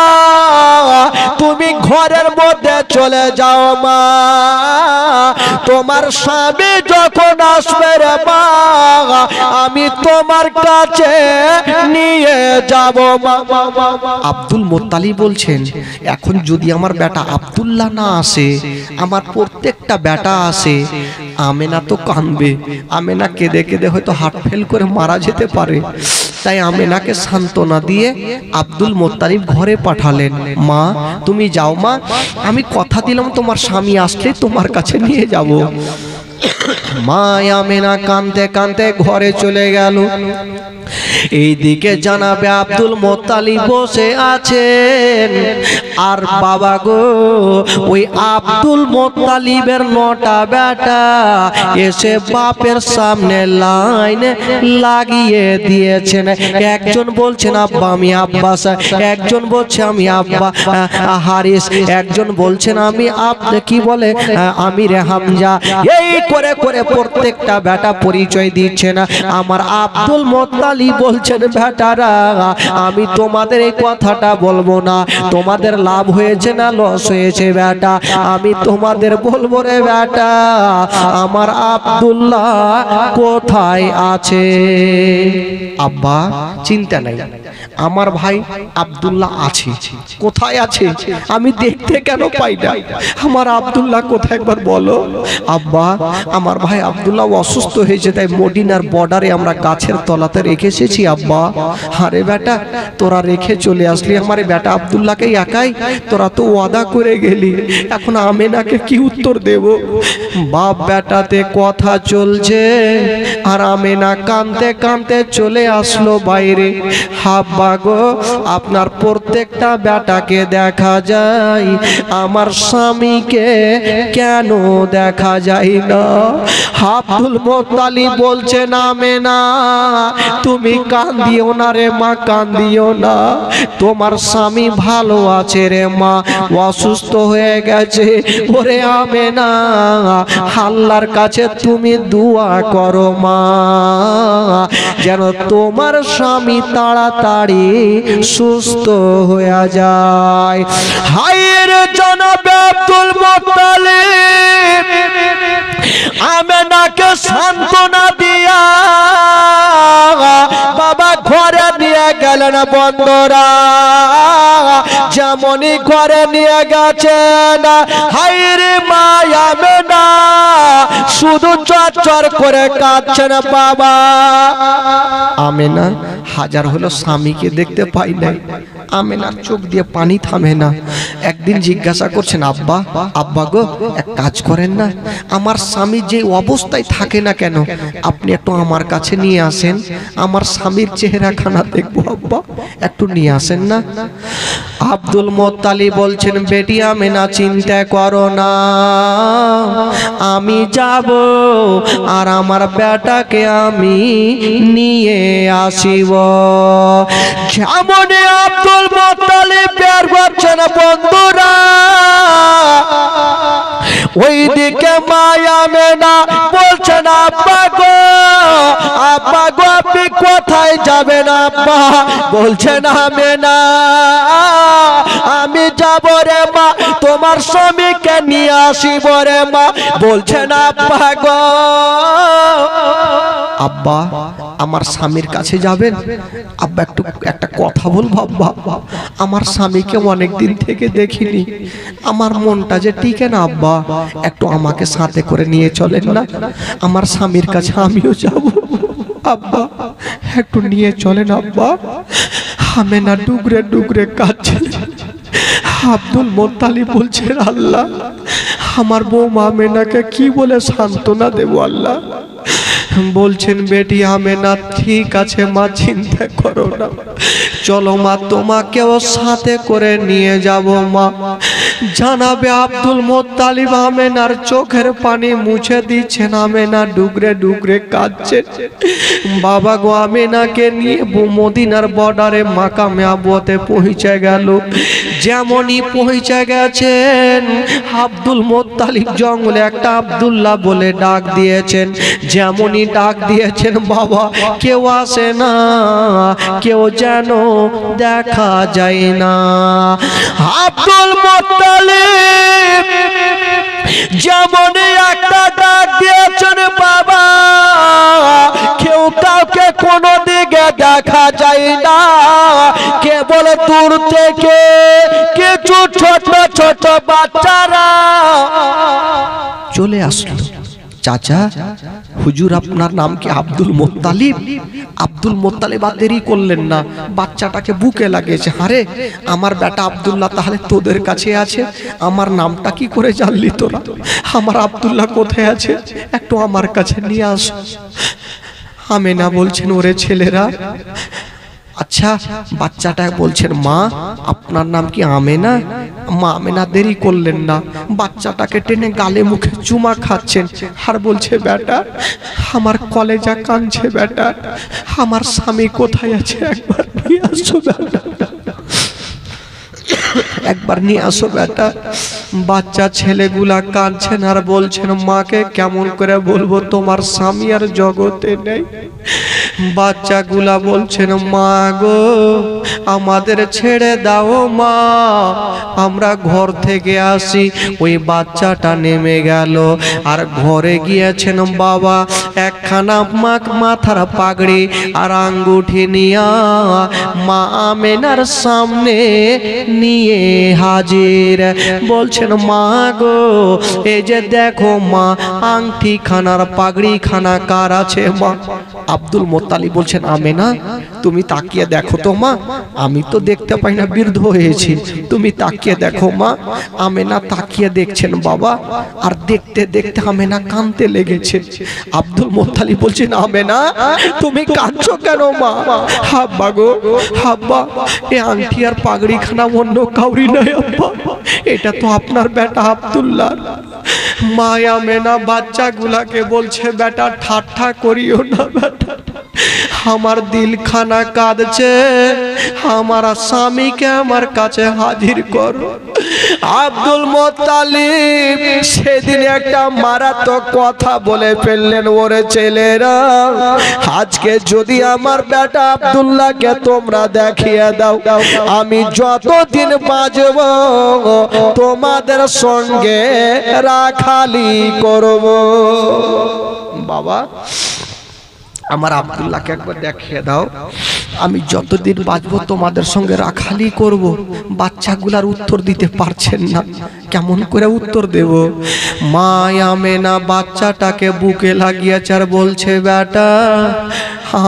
তুমি ঘরের মধ্যে চলে যাও মা, তোমার স্বামী যখন আসবে রে মা আমি তোমার কাছে নিয়ে যাব মা। আব্দুল মোত্তালিব বলছেন, এখন যদি আমার বেটা আব্দুল্লাহ না আসে, আমার প্রত্যেকটা বেটা আসে, আমেনা তো কাঁদবে, আমেনা কেঁদে কেঁদে হয়তো হার্ট ফেল করে মারা যেতে পারে। তাই আমেনাকে সান্ত্বনা দিয়ে আব্দুল মোত্তালিব ঘরে পাঠালেন। মা তুমি যাও মা, আমি কথা দিলাম তোমার স্বামী আসলে তোমার কাছে নিয়ে যাব। মা আমেনা কাঁদতে কাঁদতে ঘরে চলে গেল। এইদিকে জানাবে আব্দুল মোত্তালিব বসে আছেন। আর বাবা গো ওই আব্দুল মোত্তালিবের 9টা বেটা এসে বাপের সামনে লাইন লাগিয়ে দিয়েছেন। একজন বলছেন আব্বা আমি আব্বাস, একজন বলছে আমি আব্বা হারিস, একজন বলছেন আমি কি বলে আমিরে হামজা। এই করে করে প্রত্যেকটা বেটা পরিচয় দিচ্ছেন। আমার আব্দুল মোত্তালিব বলছেন, বেটারা আমি তোমাদের এই কথাটা বলবো না, তোমাদের লাভ হয়েছে না লস হয়েছে বেটা আমি তোমাদের বলবো রে বেটা, আমার আব্দুল্লাহ কোথায় আছে? আব্বা চিন্তা নাই, আমার ভাই আব্দুল্লাহ আছে। কোথায় আছে? আমি দেখতে কেন পাই না? আমার আব্দুল্লাহ কোথায় একবার বলো। আব্বা আমার ভাই আব্দুল্লাহ অসুস্থ হয়েছে, তাই মদিনার বর্ডারে আমরা গাছের তলাতে রেখে এসেছি আব্বা। আরে বেটা তোরা রেখে চলে আসলি আমার বেটা আব্দুল্লাহকে একাই, তোরা তো ওয়াদা করে গেলি, এখন আমেনাকে কি উত্তর দেব? বাপ বেটাতে কথা চলছে আর আমেনা কাঁদতে কাঁদতে চলে আসলো বাইরে। আব্বা গো আপনার প্রত্যেকটা বেটাকে দেখা যায়, আমার স্বামীকে কেন দেখা যায় না? আব্দুল মোত্তালিব বলছেন, আমেনা তুমি কান্দিও না রে মা, কান্দিও না, তোমার স্বামী ভালো আছে রে মা, অসুস্থ হয়ে গেছে। ওরে আমেনা আল্লাহর কাছে তুমি দোয়া করো মা, যেন তোমার স্বামী তাড়াতাড়ি সুস্থ হয়ে যায়। হায়রে জনাবে আব্দুল মোত্তালিব আমেনাকে সান্ত্বনা দিয়া বাবা ঘরে নিয়ে গেলেন। বন্ধুরা যেমনই ঘরে নিয়ে গেছেন, হায়রে মা আমেনা শুধু চরচর করে কাঁদছেন। বাবা আমেনা হাজার হলো স্বামীকে দেখতে পাই নাই, আমেনার চোখ দিয়ে পানি থামে না। একদিন জিজ্ঞাসা করছেন, আব্বা আব্বা গো এক কাজ করেন না, আমার স্বামী যে অবস্থায় থাকে না কেন আপনি একটু আমার কাছে নিয়ে আসেন, আমার স্বামীর চেহারা খানা দেখবো আব্বা, একটু নিয়ে আসেন না। আব্দুল মোত্তালিব বলছেন, বেটি আমেনা চিন্তা করো না, আমি যাব আর আমার বেটাকে আমি নিয়ে আসিব। যেমন আব্দুল মুত্তালিব বের করছেন বন্ধুরা, ওইদিকে মা আমেনা বলছেন আব্বা গো, আব্বা গো আপনি কোথায় যাবেন আব্বা? বলছেন আমেনা আমি যাব রে মা, তোমার স্বামীকে নিয়ে আসিব রে মা। বলছেন আব্বা গো, আব্বা আমার স্বামীর কাছে যাবেন? আব্বা একটা কথা বলবো আব্বা, আমার স্বামীকে অনেক দিন থেকে দেখিনি, আমার মনটা যে টিকে না আব্বা, একটু আমাকে সাথে করে নিয়ে চলেন না, আমার স্বামীর কাছে আমিও যাব। আব্বা একটু নিয়ে চলেন আব্বা। আমেনা ডুগরে ডুগরে কাঁদছে। আব্দুল মুত্তালিব বলছেন আল্লাহ আমার বৌমা আমেনাকে কি বলে সান্ত্বনা দেব আল্লাহ। বলছেন বেটি আমেনা ঠিক আছে মা, চিন্তা করো না, চলো মা তোমাকেও সাথে করে নিয়ে যাব মা। জানাবে আব্দুল মুত্তালিব আমেনার চোখের পানি মুছে দিচ্ছেন, আমেনা ডুগরে ডুগরে কাঁদছে। বাবা গো আমেনাকে নিয়ে মদিনার বর্ডারে মাকামে আবুতে পৌঁছে গেল। যেমনই পৌঁছে গেছেন আব্দুল মুত্তালিব জঙ্গলে একটা আব্দুল্লাহ বলে ডাক দিয়েছেন। যেমনই ডাক দিয়েছেন বাবা কেউ আসে না, কেউ যেন দেখা যায় না। আব্দুল মুত্তালিব যেমন একটা ডাক দিয়েছেন বাবা, কেউ কাউকে কোনো দিকে দেখা যায় না, কেবল দূর থেকে কিছু ছোট ছোট বাচ্চারা চলে আসলো। চাচা হুজুর আপনার নাম কি আব্দুল মুত্তালিব? আব্দুল মুত্তালিব আর দেরি করলেন না, বাচ্চাটাকে বুকে লাগিয়েছে। আরে আমার বেটা আব্দুল্লাহ তাহলে তোদের কাছে আছে, আমার নামটা কি করে জানলি তোরা? আমার আব্দুল্লাহ কোথায় আছে, একটু আমার কাছে নিয়ে আস। আমেনা বলছেন ওরে ছেলেরা, আচ্ছা বাচ্চাটা বলছেন মা আপনার নাম কি আমেনা? মা আমেনা দেরি করলেন না, বাচ্চাটাকে টেনে গালে মুখে চুমা খাচ্ছেন আর বলছে বেটা আমার কলেজা কাঁদছে, বেটা আমার স্বামী কোথায় আছে একবার নিয়ে আসো বেটা, একবার নিয়ে আসো বেটা। বাচ্চা ছেলেগুলা কাঁদছেন আর বলছেন মাকে কেমন করে বলবো তোমার স্বামী আর জগতে নেই। বাচ্চাগুলা বলছেন মা গো আমাদের ছেড়ে দাও মা, আমরা ঘর থেকে আসি। ওই বাচ্চাটা নেমে গেল আর ঘরে গিয়েছেন বাবা একখানা মাথার পাগড়ি আর আঙ্গুঠি নিয়া মা আমেনার সামনে নিয়ে হাজির। বলছেন মা গো এই যে দেখো মা আংটি খানার পাগড়ি খানা কার আছে মা? আব্দুল মুত্তালিব বলছেন আমেনা তুমি তাকিয়ে দেখো তো মা, আমি তো দেখতে পাই না, বৃদ্ধ হয়েছি, তুমি তাকিয়ে দেখো মা। আমেনা তাকিয়ে দেখছেন বাবা, আর দেখতে দেখতে আমেনা কাঁদতে লেগেছে। আব্দুল মুত্তালিব বলছেন আমেনা তুমি কাঁদছো কেন মা? হাব্বা গো হাব্বা এই আংটি আর পাগড়ি খানা অন্য কাউরি নাই আব্বা, এটা তো আপনার বেটা আব্দুল্লাহ। মা আমেনা বাচ্চাগুলাকে বলছে বেটা ঠাট্টা করিও না বেটা, আমার দিল খানা কাঁদছে, আমার স্বামীকে আমার কাছে হাজির করো। আব্দুল মুত্তালিব সেদিন একটা মারাত্মক কথা বলে ফেললেন, ওরে ছেলেরা আজকে যদি আমার বেটা আব্দুল্লাহকে তোমরা দেখিয়ে দাও, আমি যতদিন বাঁচব তোমাদের সঙ্গে রাখালি করব। বাবা আমার আব্দুল্লাহকে একবার দেখিয়ে দাও, আমি যতদিন বাঁচবো তোমাদের সঙ্গে রাখালি করব। বাচ্চাগুলার উত্তর দিতে পারছেন না, কেমন করে উত্তর দেব? মা আমেনা বাচ্চাটাকে বুকে লাগিয়েছে আর বলছে বেটা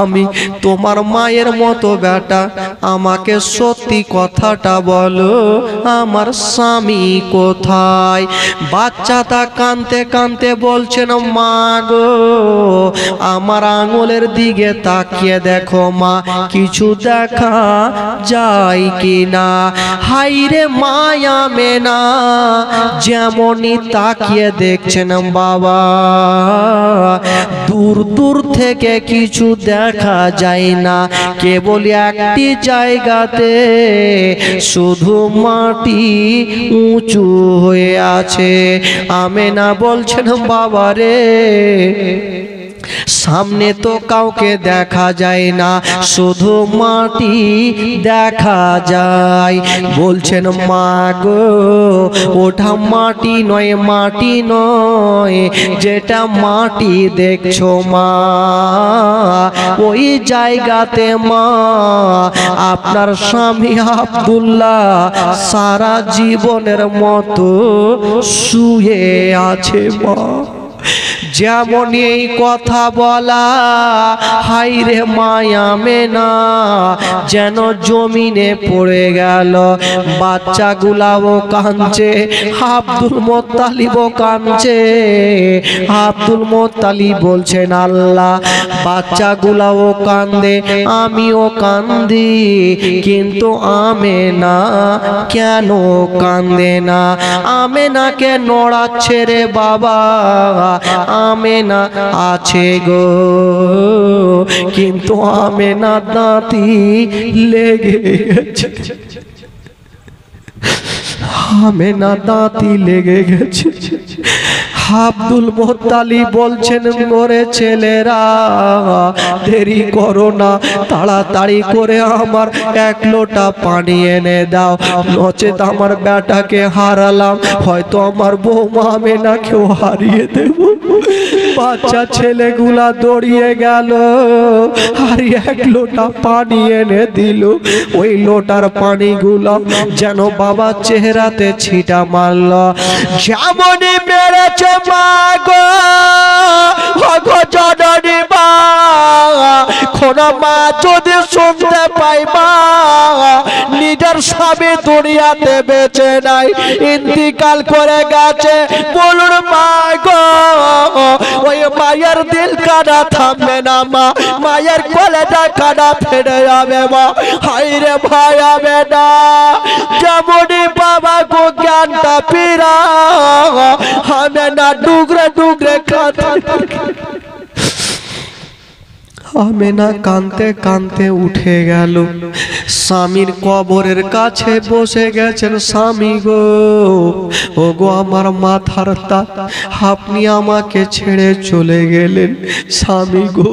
আমি তোমার মায়ের মতো বেটা, আমাকে সত্যি কথাটা বলো, আমার স্বামী কোথায়? বাচ্চাটা কাঁদতে কাঁদতে বলছেন, মা গো আমার আঙুলের দিকে তাকিয়ে দেখো মা, কিছু দেখা যায় কিনা। হাইরে মায়া মেনা যেমনই তাকিয়ে দেখছেন বাবা, দূর দূর থেকে কিছু দেখা যায় না, কেবল একটি জায়গাতে শুধু মাটি উঁচু হয়ে আছে। আমেনা বলছেন, বাবা রে সামনে তো কাউকে দেখা যায় না, শুধু মাটি দেখা যায়। বলছেন, মা গো ওটা মাটি নয়, মাটি নয়, যেটা মাটি দেখছো মা, ওই জায়গাতে মা আপনার স্বামী আব্দুল্লাহ সারা জীবনের মতো শুয়ে আছে মা। যেমন এই কথা বলা, হাইরে মায়া মেনা যেন জমিনে পড়ে গেল। বাচ্চাগুলাও কাঁদছে, আব্দুল মোত্তালিবও কাঁদছে। আব্দুল মোত্তালিব বলছেন, আল্লাহ বাচ্চাগুলাও কাঁদে, আমিও কাঁদি, কিন্তু আমেনা কেন কাঁদে না? আমেনাকে নড়াচ্ছে রে বাবা, আমেনা আছে গো, কিন্তু আমেনা দাঁতি লেগে গেছে, আমেনা দাঁতি লেগে গেছে। আব্দুল মোত্তালিব বলছেন, ওরে ছেলেরা দেরি করো না, তাড়াতাড়ি করে আমার এক লোটা পানি এনে দাও, নচেত আমার বেটাকে হারালাম, হয়তো আমার বৌমা আমেনাকেও হারিয়ে দেব। বাচ্চা ছেলেগুলা দৌড়িয়ে গেল আর এক লোটা পানি এনে দিল। ওই লোটার পানিগুলো যেন বাবার চেহারাতে ছিটা মারল। যেমনই মেরেছে মা গো, গো জননী মা, কোন মা যদি শুনতে পাই মা নিজের স্বামী দুনিয়াতে বেঁচে নাই, ইন্তিকাল করে গেছে, বলুন মা গো ওই মায়ের দিল কাটা থামবে না মা, মায়ের কলেজা কাটা ফেটে যাবে মা। হাইরে ভাই হবে না, যেমনই বাবা গো জ্ঞানটা ফিরা হবে না, ডুগরে ডুগরে খাতে। আমেনা কাঁদতে কাঁদতে উঠে গেল, স্বামীর কবরের কাছে বসে গেছেন। স্বামী গো, ও গো আমার মাথার তাত, আপনি আমাকে ছেড়ে চলে গেলেন। স্বামী গো,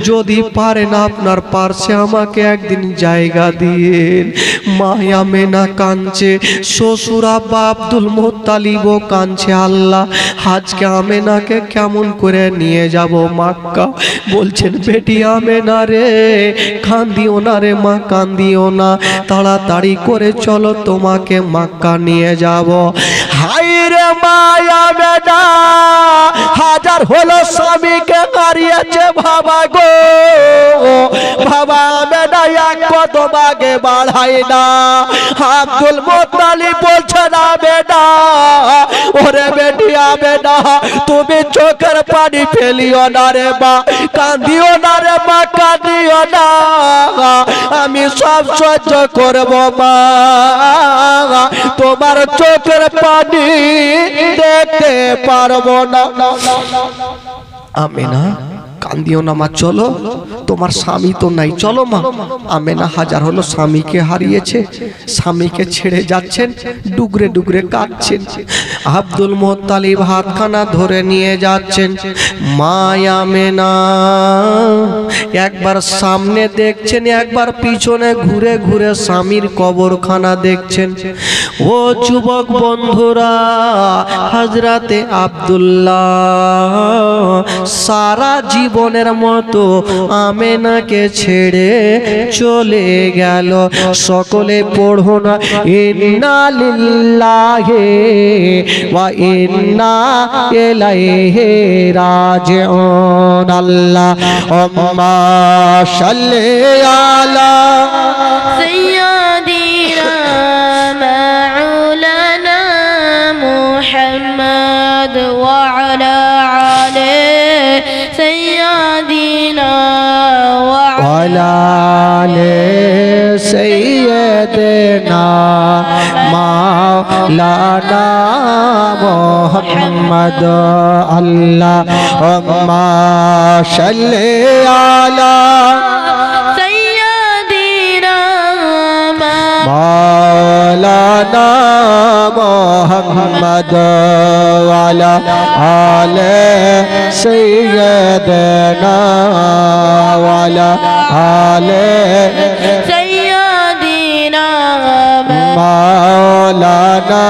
যদি পারেন আপনার পার্শ্বে আমাকে একদিন জায়গা দিয়েন। মা আমেনা কাঁদছে, শ্বশুর আব্বা আব্দুল মোত্তালিবও কাঁদছে, আল্লাহ আজকে আমেনাকে কেমন করে নিয়ে যাব মক্কা। বলছেন, বেটি আমেনা রে কান্দিও না রে মা, কান্দিও না, তাড়াতাড়ি করে চলো তোমাকে মক্কা নিয়ে যাব। হাইরে মা আমেনা হাজার হলো স্বামীকে হারিয়েছে বাবা গো, বাবা আমেনা এক কদম আগে বাড়ায় না। আব্দুল মোত্তালিব বলছে, না বেটা, ওরে বেটি আমেনা তুমি চোখের পানি ফেলিও না রে মা, কান্দিও না রে মা, কাঁদিও না, আমি সব সহ্য করব মা, তোমার চোখের পানি দেখতে পারবো না। আমেনা কান্দিও না মা, চলো, তোমার স্বামী তো নাই, চলো মা। আমেনা হাজার হলো স্বামীকে হারিয়েছে, স্বামীকে ছেড়ে যাচ্ছেন, ডুগরে ডুগরে কাঁদছেন। আব্দুল মোত্তালিব হাতখানা ধরে নিয়ে যাচ্ছেন। মা আমেনা একবার সামনে দেখছেন, একবার পিছনে ঘুরে ঘুরে স্বামীর কবরখানা দেখছেন। ও যুবক বন্ধুরা, হযরতে আব্দুল্লাহ সারা জীবন জীবনের মতো আমেনাকে ছেড়ে চলে গেল। সকলে পড়ো না ইন্না লিল্লাহি ওয়া ইন্না ইলাইহি রাজিউন। আল্লাহুম্মা সাল্লি আলা সাইয়্যিদিনা মাওলানা মুহাম্মদ ওয়া আলা আলি সাইয়্যিদিনা ওয়া আলা আলি সাইয়্যিদিনা মাওলানা মুহাম্মদ। আল্লাহুম্মা সাল্লি আলা সাইয়্যিদিনা মাওলানা মুহাম্মদ ওয়া আলা আলি সাইয়্যিদিনা ওয়া আলা আলি সাইয়্যিদিনা মাওলানা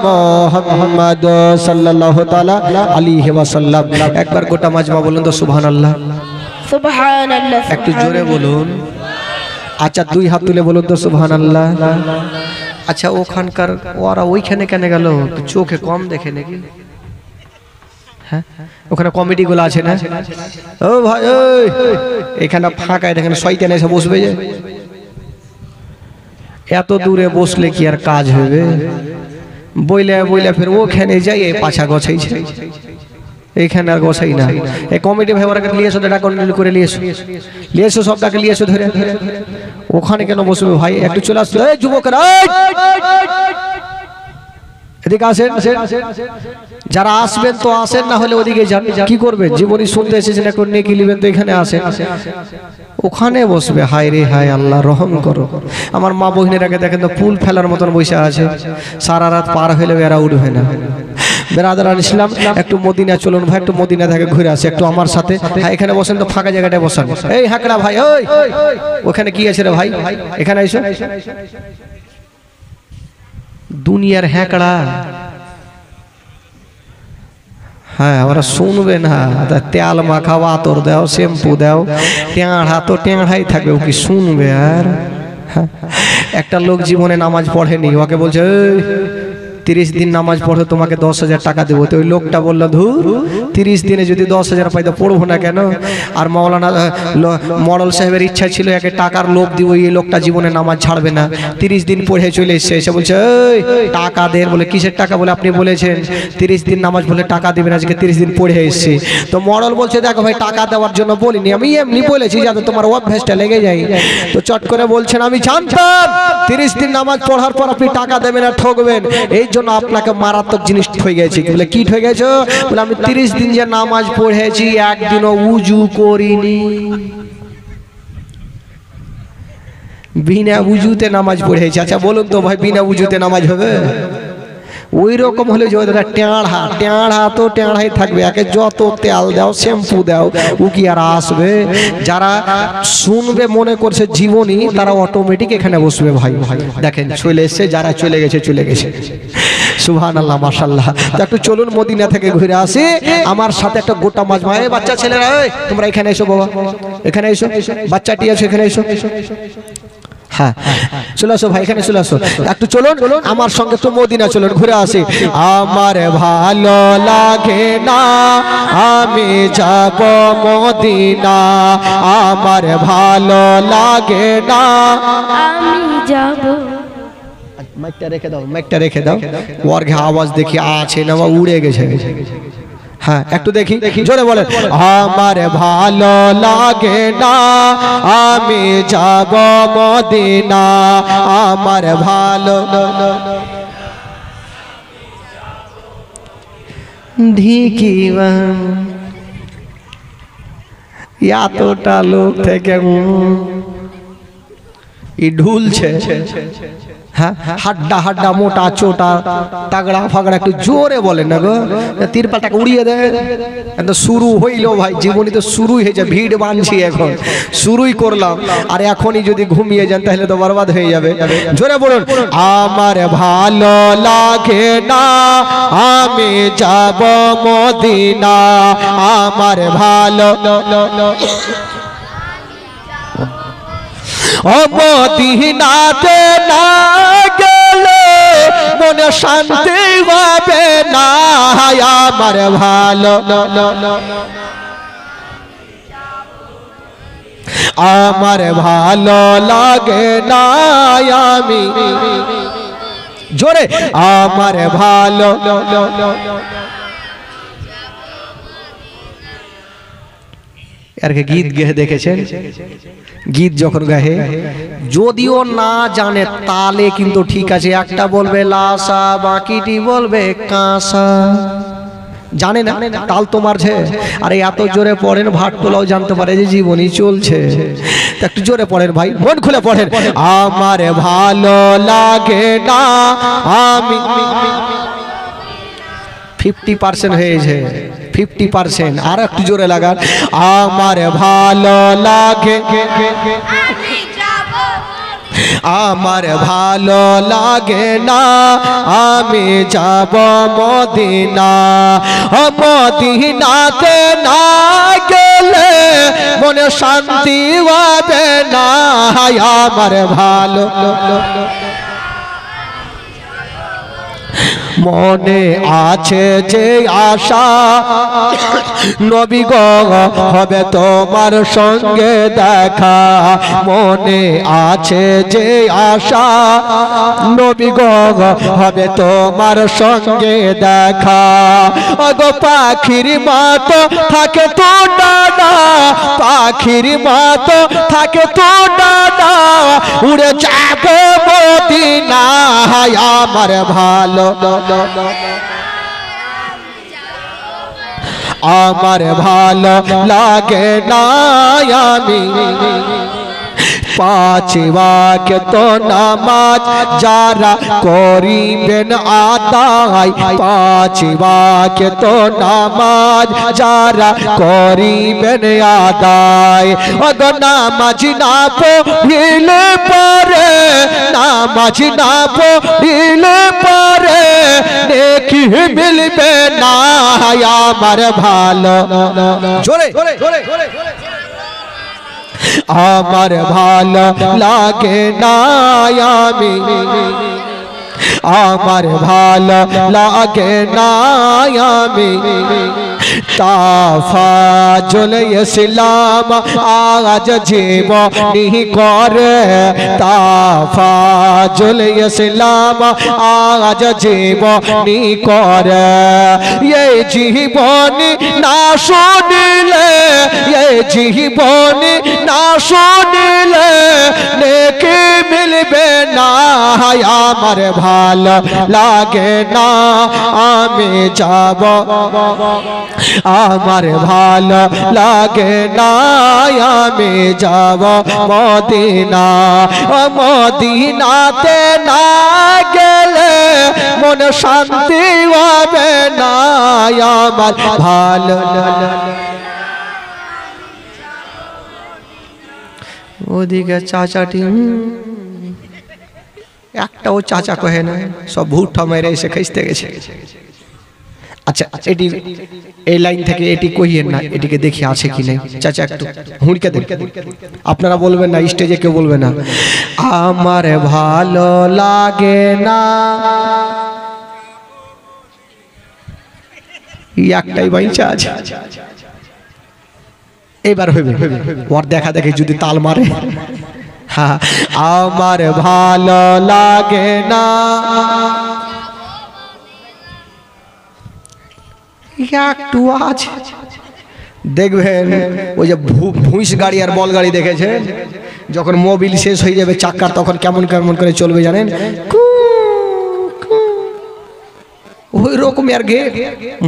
মুহাম্মদ সাল্লাল্লাহু তাআলা আলাইহি ওয়াসাল্লাম। একবার গোটা মাজমা বলুন তো সুবহানাল্লাহ। সুবহানাল্লাহ। একটু জোরে বলুন। আচ্ছা দুই হাত তুলে বলুন তো সুবহানাল্লাহ। আচ্ছা ওখানকার ওরা ওইখানে কেন গেল? চোখে কম দেখে নাকি? হ্যাঁ ওখানে কমিটি গুলো আছে না? ও ভাই ওই এখানে ফাঁকা, এখানে শয়তান এসে বসবে যে। এত দূরে বসলে কি আর কাজ হবে? বইলে বইলে ফের ওখানে যাই পাছা গছাইছে, এইখানে আর গোছাই না। এই কমিটি ভাই ওরা নিয়ে এসো, ডাকা করে নিয়ে এসো, নিয়ে এসো, সবটাকে নিয়ে এসো ধরে। ওখানে কেন বসবে ভাই? একটু চলে আসলো যুবকরা, এদিকে আসেন। যারা আসবেন তো আসেন, না হলে ওদিকে যান। কি করবেন? জীবনী শুনতে এসেছেন, এখন নেকি নিবেন তো এখানে আসেন। ওখানে বসবে। হায় রে হায়, আল্লাহ রহম করো। আমার মা বহিনীরাকে দেখেন তো ফুল ফেলার মতন বসে আছে, সারা রাত পার হইলেও এরা উঠবে না। বেরাদারান ইসলাম, একটু মদিনা চলুন ভাই, একটু মদিনা থেকে ঘুরে আসে একটু আমার সাথে। হ্যাঁ এখানে বসেন তো, ফাঁকা জায়গাটায় বসান। এই হাঁকড়া ভাই, ওই ওখানে কি আছে রে ভাই? এখানে এসো। দুনিয়ার হ্যাঁকড়া, হ্যাঁ ওরা শুনবে না। তেল মাখাও, আতর দাও, শ্যাম্পু দাও, টেঁড়া তো টেঁড়াই থাকবে, ও কি শুনবে? আর একটা লোক জীবনে নামাজ পড়েনি, ওকে বলছে 30 দিন নামাজ পড়ো, তোমাকে 10,000 টাকা দেবো। তো ওই লোকটা বললো, ধুর 30 দিনে যদি 10,000 পাই তো পড়বো না কেন? আর মাওলানা মডল সাহেবের ইচ্ছা ছিল একে টাকার লোভ দিব, এই লোকটা জীবনে নামাজ ছাড়বে না। 30 দিন পড়ে চলে এসছে, এসে বলছে এই টাকা দেন। বলে কিসের টাকা? বলে আপনি বলেছেন 30 দিন নামাজ বলে টাকা দেবেন, আজকে 30 দিন পড়ে এসছে। তো মডল বলছে, দেখো ভাই টাকা দেওয়ার জন্য বলিনি, আমি এমনি বলেছি যাতে তোমার অভ্যাসটা লেগে যায়। তো চট করে বলছেন, আমি জানতাম 30 দিন নামাজ পড়ার পর আপনি টাকা দেবেন আর ঠকবেন, এই জন্য আপনাকে মারাত্মক জিনিস হয়ে গেছে। বলে কি হয়ে গেছে? বলে আমি 30 দিন যে নামাজ পড়েছি একদিনও উজু করিনি। বিনা উজুতে নামাজ পড়েছি। আচ্ছা বলুন তো ভাই, বিনা উজুতে নামাজ হবে? ওই রকম হলে যে টেঁড়া টেঁড়া তো টেঁড়াই থাকবে, একে যত তেল দাও, শ্যাম্পু দাও, ও কি আর আসবে? যারা শুনবে মনে করছে জীবনী, তারা অটোমেটিক এখানে বসবে। ভাই ভাই দেখেন চলে এসছে, যারা চলে গেছে চলে গেছে। সুবহানাল্লাহ, মাশাআল্লাহ। তো একটু চলুন মদিনা থেকে ঘুরে আসি আমার সাথে। একটা গোটা মাজমা, এই বাচ্চা ছেলেরা, এই তোমরা এখানে এসো বাবা, এখানে এসো, বাচ্চাটি আছে এখানে এসো। হ্যাঁ চলে আসো ভাই, এখানে চলে আসো। একটু চলুন আমার সঙ্গে, তো মদিনা চলুন ঘুরে আসি। আমার ভালো লাগে না, আমি যাব মদিনা। আমার ভালো লাগে না, আমি যাব। মাইকটা রেখে দাও, মাইকটা রেখে দাও। ওর আওয়াজ দেখি আছে না উড়ে গেছে। হ্যাঁ একটু দেখি, জোরে বলেন। আমার ভালো লাগে না, আমি যাব মদিনা। আমার ভালো ঢিকি এতটা লোক থেকে ই ঢুলছে। হ্যাঁ, হাড্ডা হাড্ডা মোটা চোটা তাগড়া ফাগড়া একটু জোরে বলেন না গো, তিরপালটাকে উড়িয়ে দেয়। শুরু হইলো ভাই, জীবনী তো শুরুই হয়েছে, ভিড় বানছি এখন, শুরুই করলাম, আর এখনই যদি ঘুমিয়ে যান তাহলে তো বরবাদ হয়ে যাবে। জোরে বলুন, আমার ভালো লাগে না আমি যাব মদিনা, আমার ভালো ও মদিনাতে না গেলে মনে শান্তি হবে না, আমার ভালো আমার ভালো লাগে না আমি জোরে আমার ভালো আরকে গীত গেয়ে দেখেছেন, গীত যখন গাহে যদিও না জানে তালে কিন্তু ঠিক আছে, একটা বলবে লাসা বাকিটি বলবে কাঁসা, জানে না তাল তো মারছে, আর এত জোরে পড়েন ভাট তোলাও জানতে পারে যে জীবনী চলছে। একটু জোরে পড়েন ভাই, মন খুলে পড়েন, আমার ভালো লাগে না আমি 50% হয়েছে, 50%, আর একটু জোরে লাগান, আমার ভালো লাগে আমার ভালো লাগে না আমি যাব মদিনা, মদিনাতে না গেলে মনে শান্তি হবে না, আমার ভালো মনে আছে যে আশা নবী গো হবে তোমার সঙ্গে দেখা, মনে আছে যে আশা নবী গো হবে তোমার সঙ্গে দেখা, ওগো পাখির মতো থাকে তো ডানা, পাখির মতো থাকে তো ডানা, উড়ে যাবে মদিনা, আমার ভালো আমার ভালো লাগে না আমি 5 ওয়াক্ত নামাজ যারা করিবেন আদায়, 5 ওয়াক্ত নামাজ যারা করিবেন আদায়, ওগো নামাজ না পড়িলে পরে, নামাজ না পড়িলে পরে নেকি মিলবে না, আমার ভালো জোরে আমার ভালো লাগে না আমি আমার ভালো লাগে না আমি তাফাজুল ইসলাম আজ জীবনী করে, তাফাজুল ইসলাম আজ জীবনী করে, এই জীবনী না শুনিলে, এই জীবনী না শুনিলে নেকি মিলবে না, আমার ভালো লাগে না আমি যাব, আমার ভালো লাগে না আমি যাব মদিনা, মদিনাতে না গেলে মন শান্তি হবে না, আমার ভালো ওদিকে চাচাটি একটাও চাচা কহে না, সব ভুট্টা মেরে এসে খেসতে গেছে। আচ্ছা এটি এই লাইন থেকে এটি কইয়েন না, এটিকে দেখি আছে কি নেই, চাচা একটু হুঁড়কে দেন, আপনারা বলবেন না, স্টেজে কেউ বলবে না, আমার ভালো লাগে না, একটাই বাইচা আছে, এবার হইবে ওর দেখা দেখে যদি তাল মারে, হ্যাঁ আমার ভালো লাগে না, একটু আছে দেখবেন ওই যে ভুঁইস গাড়ি আর বল গাড়ি দেখেছেন, যখন মোবিল শেষ হয়ে যাবে চাক্কার তখন কেমন কেমন করে চলবে জানেন, ওই রকম আর গে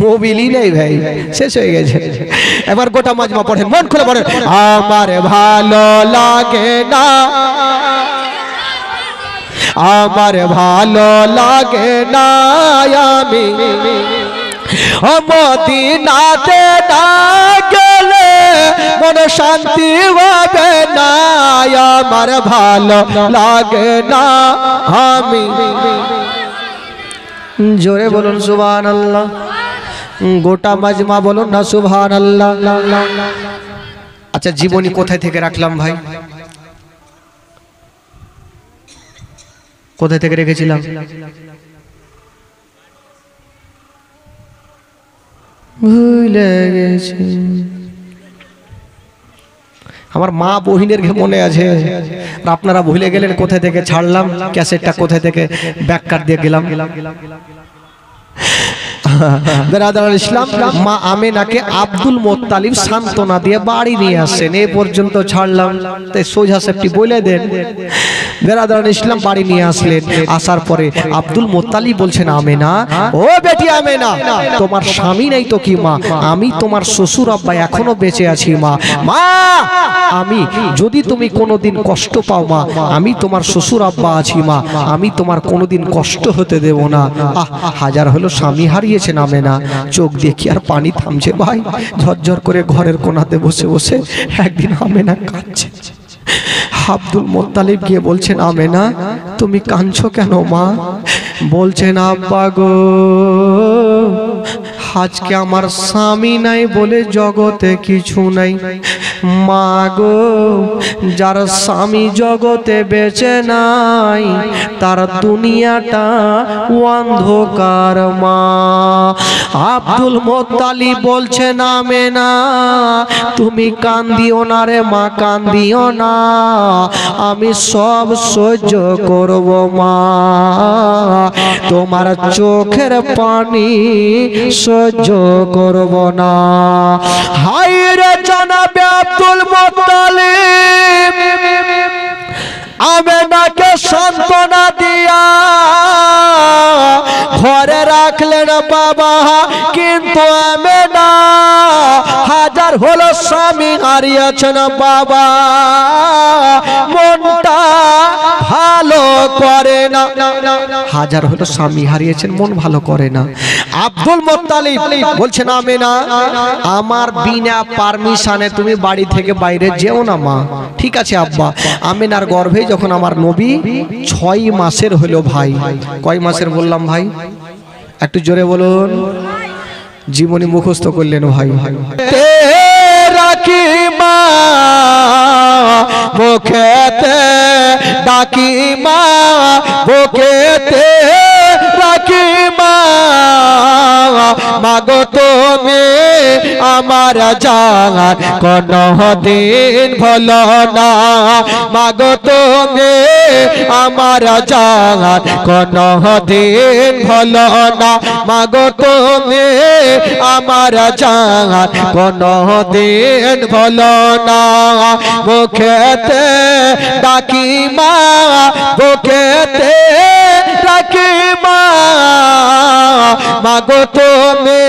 মোবিলই নেই ভাই, শেষ হয়ে গেছে। এবার গোটা মাজমা পড়েন, মন খুলে পড়েন, আমার ভালো লাগে না আমার ভালো লাগে না আমি মদিনাতে না গেলে মন শান্তি হবে না আমার ভালো লাগে না আমি জোরে বলুন সুবহানাল্লাহ গোটা মাজমা বলুন না সুবহানাল্লাহ আচ্ছা জীবনী কোথায় থেকে রাখলাম ভাই কোথায় থেকে রেখেছিলাম ভুলে গেছি আমার মা বহিনের মনে আছে আর আপনারা ভুলে গেলেন কোথায় থেকে ছাড়লাম ক্যাসেটটা কোথায় থেকে ব্যাককাট দিয়ে গেলাম বেরাদার ইসলাম মা আমেনাকে আব্দুল মোত্তালিব সান্ত্বনা দিয়ে বাড়ি নিয়ে আসেন এই পর্যন্ত ছাড়লাম তাই সোজা সেফটি বলে দেন বেরাদার ইসলাম বাড়ি নিয়ে আসলেন আসার পরে আব্দুল মোত্তালিব বলছেন আমেনা ও বেটি আমেনা তোমার স্বামী নাই তো কি মা আমি তোমার শ্বশুর আব্বা এখনো বেঁচে আছি মা মা আমি যদি তুমি কোনোদিন কষ্ট পাও মা আমি তোমার শ্বশুর আব্বা আছি মা আমি তোমার কোনোদিন কষ্ট হতে দেব না হাজার হলো স্বামী হারিয়েছে নামে না চোখ দেখি আর পানি থামছে ভাই ঝরঝর করে ঘরের কোণাতে বসে বসে একদিন আমেনা কাঁদছে আব্দুল মোত্তালিব গিয়ে বলছেন আমেনা তুমি কাঁদছো কেন মা বলছেন আব্বা গো আজকে আমার স্বামী নাই বলে জগতে কিছু নাই মা গো যার স্বামী জগতে বেঁচে নাই তার দুনিয়াটা অন্ধকার মা আব্দুল মোত্তালিব বলছেন আমেনা তুমি কান্দিও না রে মা কান্দিও না আমি সব সহ্য করব মা তোমার চোখের পানি সহ্য করব না হায় রে জনাবে আব্দুল মোত্তালিব আমেনাকে সান্ত্বনা দিয়া ঘরে রাখলেন বাবা কিন্তু আমেনা হাজার হলো স্বামী হারিয়েছেন বাবা মনটা ভালো করে না হাজার হলো স্বামী হারিয়েছেন মন ভালো করে না আব্দুল মোত্তালিব বলছেন আমেনা আমার বিনা পারমিশনে তুমি বাড়ি থেকে বাইরে যেও না মা ঠিক আছে আব্বা আমেনার গর্ভে যখন আমার নবী 6 মাসের হলো ভাই কয় মাসের বললাম ভাই একটু জোরে বলুন জীবনী মুখস্থ করলেন ভাই রাখি মা মুখেতে ডাকি মা বুকেতে রাখি মা মাগো তুমি আমার জান কোন দিন ভুলো না মাগো তুমি আমার জান কোন দিন ভুলো না মাগো তুমি আমার জান কোন দিন ভুলো না মুখেতে ডাকি মা বুকেতে রাখি মা মাগো তুমি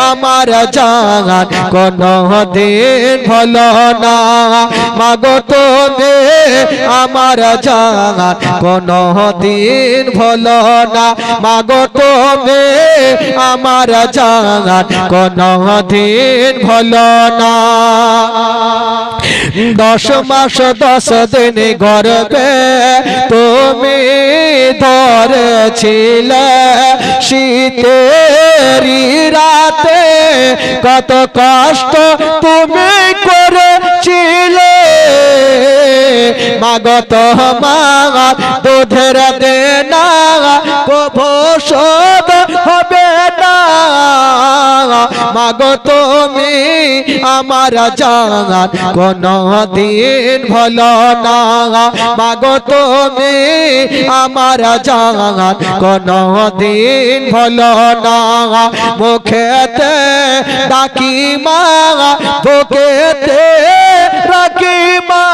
আমার জান কোন দিন ভুলো না মাগো তুমি আমার জান কোন দিন ভুলো না মাগো তুমি আমার জান কোন দিন ভুলো না 10 মাস 10 দিন গর্ভে তুমি ধরেছিলে শীতেরি রাতে কত কষ্ট তুমি করেছিলে মাগো তোমার দুধের দেনা কভু শোধ হবে না মাগো তুমি আমার জান কোন দিন ভুলো না মাগো তুমি আমার জান কোন দিন ভুলো না মুখেতে ডাকি মা বুকেতে রাখি মা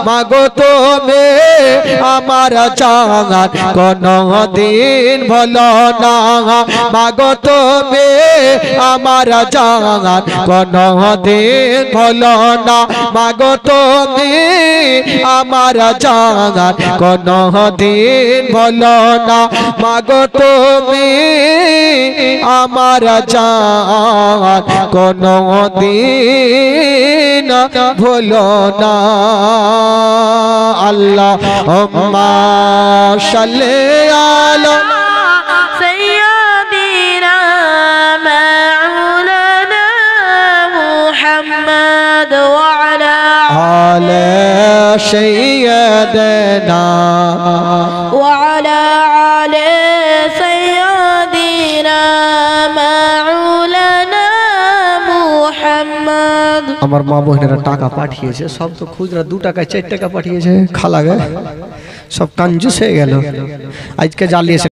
মাগো তুমি আমার জান কোনো দিন ভুলো না মাগো তুমি আমার জান কোনো দিন ভুলো না মাগো তুমি আমার জান কোনো দিন ভুলো না মাগো তুমি আমার জান কোনো দিন ভুলো না আল্লাহুম্মা সাল্লি আলা سيدنا مولانا محمد وعلى آل سيدنا وعلى آل سيدنا مولانا محمد আমার মা বোনেরা টাকা পাঠিয়েছে সব তো খুচরা 2 টাকা 4 টাকা পাঠিয়েছে খালা গে সব কাঞ্জুস হয়ে গেল আজকে জ্বালিয়েছে